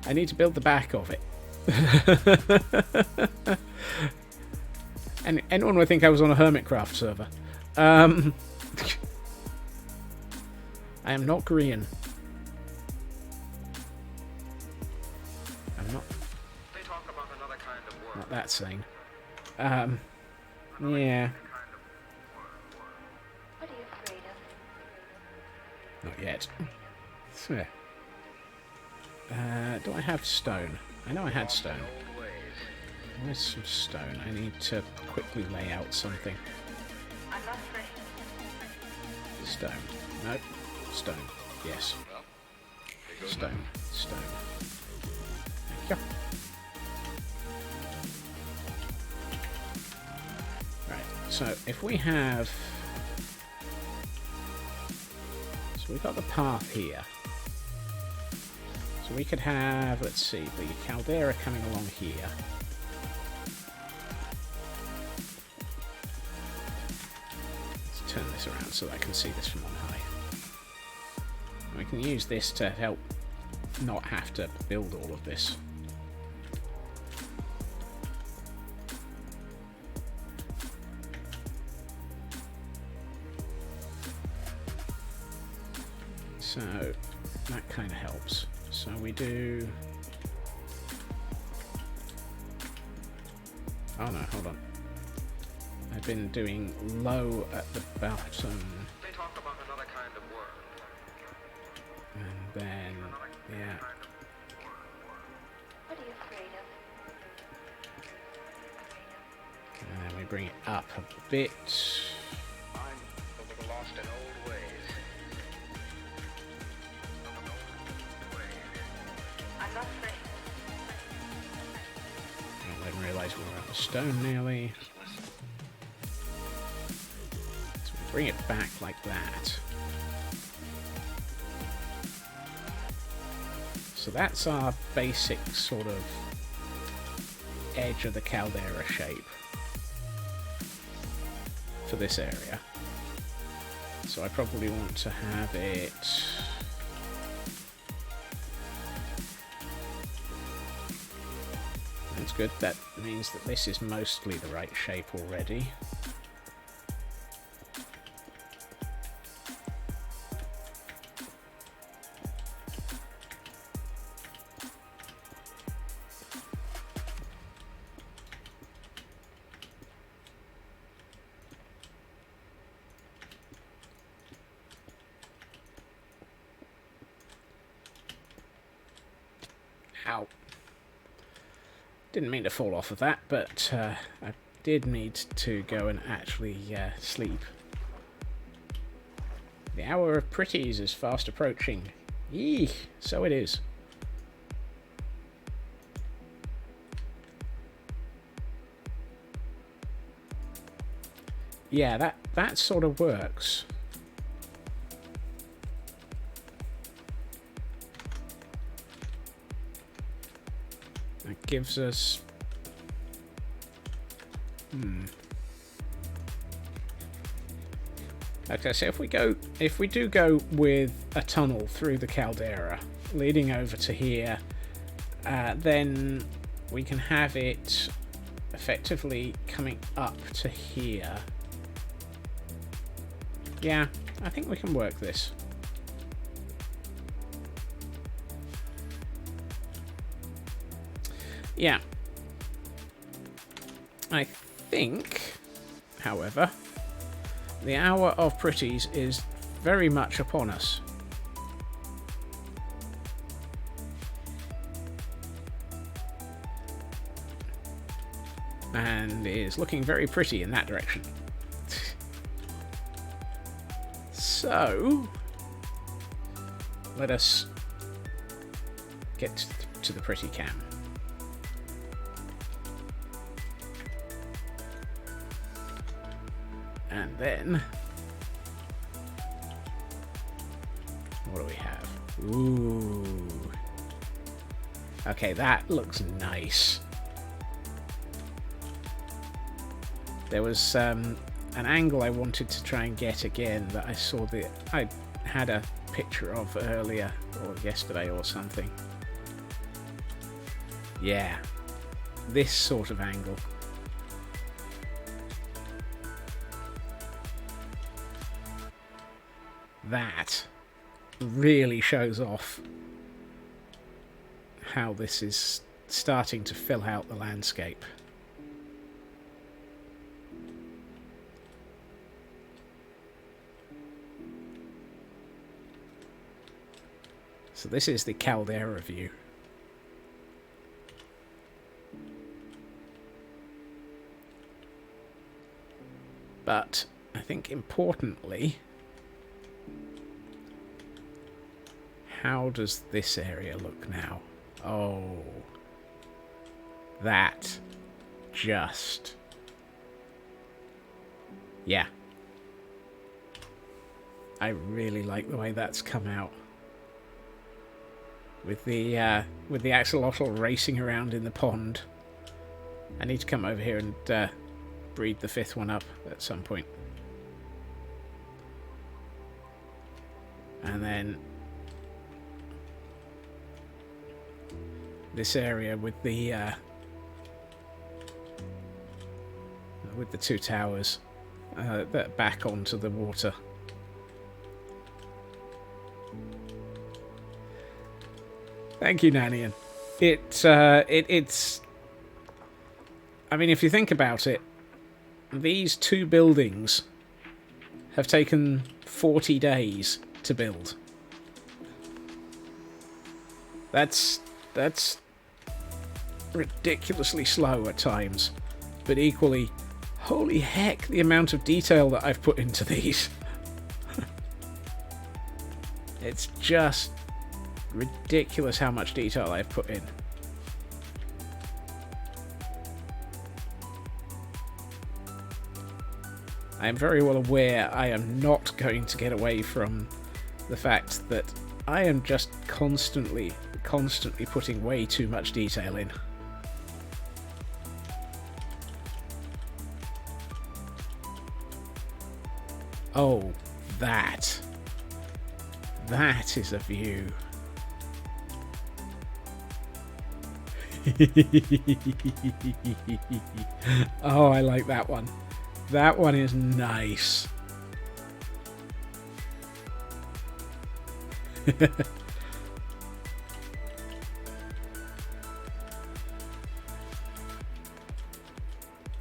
I need to build the back of it. And anyone would think I was on a Hermitcraft server. I am not Korean. I'm not. They talk about another kind of world. Not that sane. Yeah. What are you afraid of? Not yet. So, do I have stone? I know I had stone. Where's some stone? I need to quickly lay out something. I'm not afraid. Stone. Nope. Stone. Yes. Stone. Stone. Thank you. Right. So if we have... So we've got the path here. So we could have, let's see, the caldera coming along here. Let's turn this around so I can see this from on high. We can use this to help not have to build all of this. So that kind of helps. So we do... Oh no, hold on. I've been doing low at the bottom. They talk about another kind of world. And then, yeah. What are you afraid of? And then we bring it up a bit. I'm a little lost in old ways. I'm not afraid. I didn't realise we were out of stone nearly. So we bring it back like that. So that's our basic sort of edge of the caldera shape for this area. So I probably want to have it... That's good. That means that this is mostly the right shape already. Ow. Didn't mean to fall off of that, but I did need to go and actually sleep. The hour of pretties is fast approaching. Eek, so it is. Yeah, that sort of works. That gives us... Okay, so if we do go with a tunnel through the caldera, leading over to here, then we can have it effectively coming up to here. Yeah, I think we can work this. Yeah. I think, however, the hour of pretties is very much upon us. And is looking very pretty in that direction. So, let us get to the pretty cam. And then, what do we have? Ooh. Okay, that looks nice. There was an angle I wanted to try and get again that I had a picture of earlier, or yesterday or something. Yeah, this sort of angle. That really shows off how this is starting to fill out the landscape. So this is the caldera view. But I think importantly, how does this area look now? Oh, that just... Yeah. I really like the way that's come out. With the axolotl racing around in the pond. I need to come over here and breed the fifth one up at some point. And then this area with the two towers that back onto the water. Thank you, Nanian. It's. I mean, if you think about it, these two buildings have taken 40 days to build. That's ridiculously slow at times, but equally, holy heck, the amount of detail that I've put into these. It's just ridiculous how much detail I've put in. I am very well aware I am not going to get away from the fact that I am just constantly putting way too much detail in. Oh, that is a view. Oh, I like that one. That one is nice.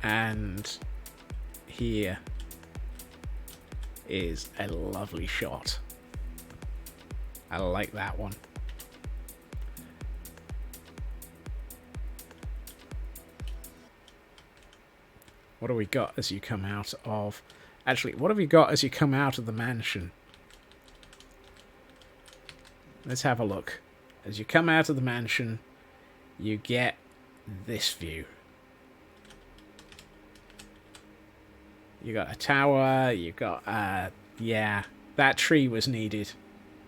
And here is a lovely shot. I like that one. What do we got as you come out of... Actually, what have you got as you come out of the mansion? let's have a look. As you come out of the mansion, you get this view. You got a tower, you got, yeah, that tree was needed.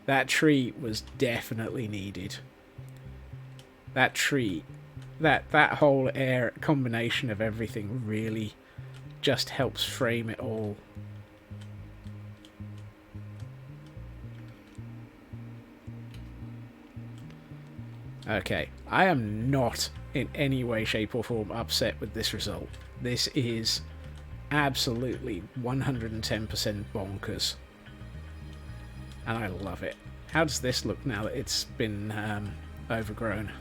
That tree was definitely needed. That tree, that whole air combination of everything really just helps frame it all. Okay, I am not in any way, shape or form upset with this result. This is absolutely 110% bonkers. And I love it. How does this look now that it's been overgrown?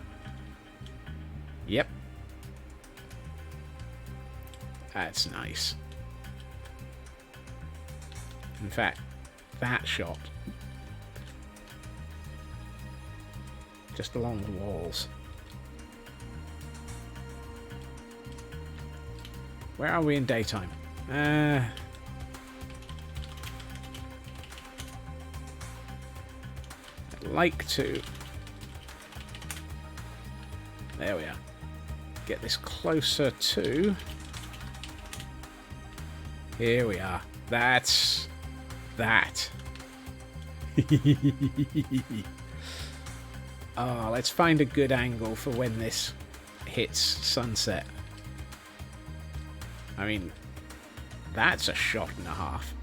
Yep. That's nice. In fact, that shot, just along the walls. Where are we in daytime? I'd like to... There we are. Get this closer to... Here we are. That's... that. Oh, let's find a good angle for when this hits sunset. I mean, that's a shot and a half.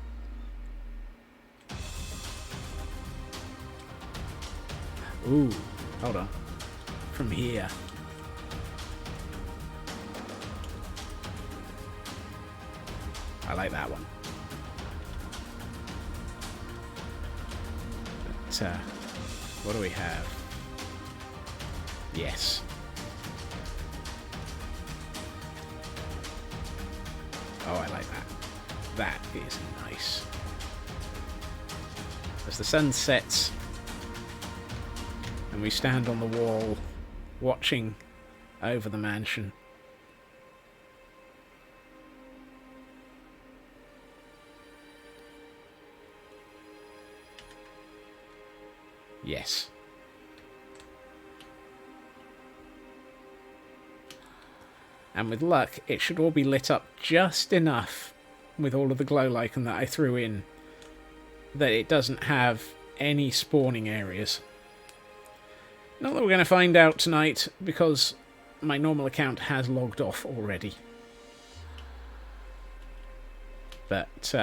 Ooh, hold on. From here. I like that one. But, what do we have? Yes. Oh, I like that. That is nice. As the sun sets and we stand on the wall watching over the mansion. Yes. And with luck, it should all be lit up just enough with all of the glow lichen that I threw in that it doesn't have any spawning areas. Not that we're going to find out tonight, because my normal account has logged off already. But,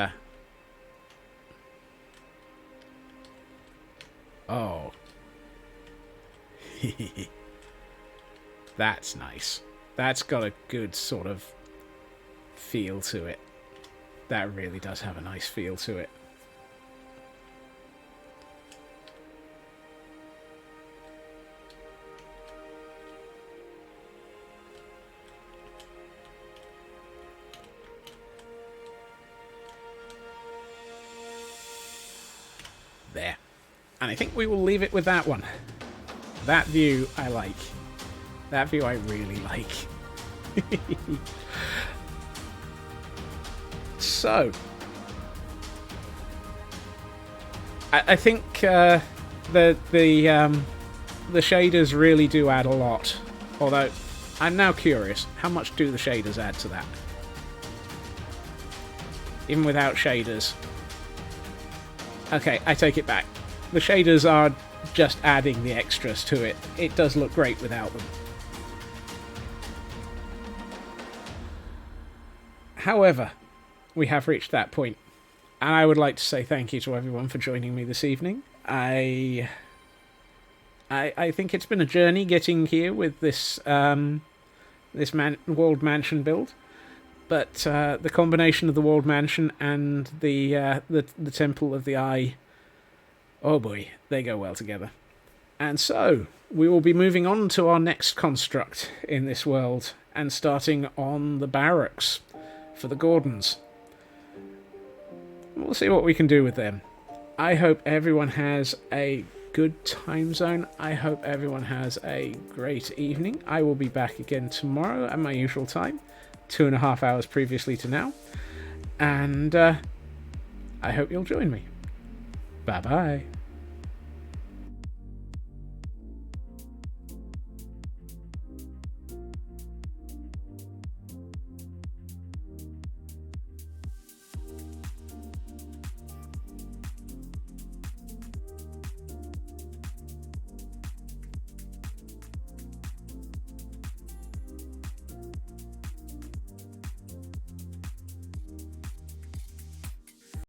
oh. That's nice. That's got a good sort of feel to it. That really does have a nice feel to it. There. And I think we will leave it with that one. That view I like. That view I really like. So, I think the shaders really do add a lot. Although, I'm now curious, how much do the shaders add to that? Even without shaders. Okay, I take it back. The shaders are just adding the extras to it. It does look great without them. However, we have reached that point, and I would like to say thank you to everyone for joining me this evening. I think it's been a journey getting here with this walled mansion build, but the combination of the walled mansion and the Temple of the Eye, oh boy, they go well together. And so we will be moving on to our next construct in this world, and starting on the barracks for the Gordons. We'll see what we can do with them. I hope everyone has a good time zone. I hope everyone has a great evening. I will be back again tomorrow at my usual time, 2.5 hours previously to now. And I hope you'll join me. Bye-bye.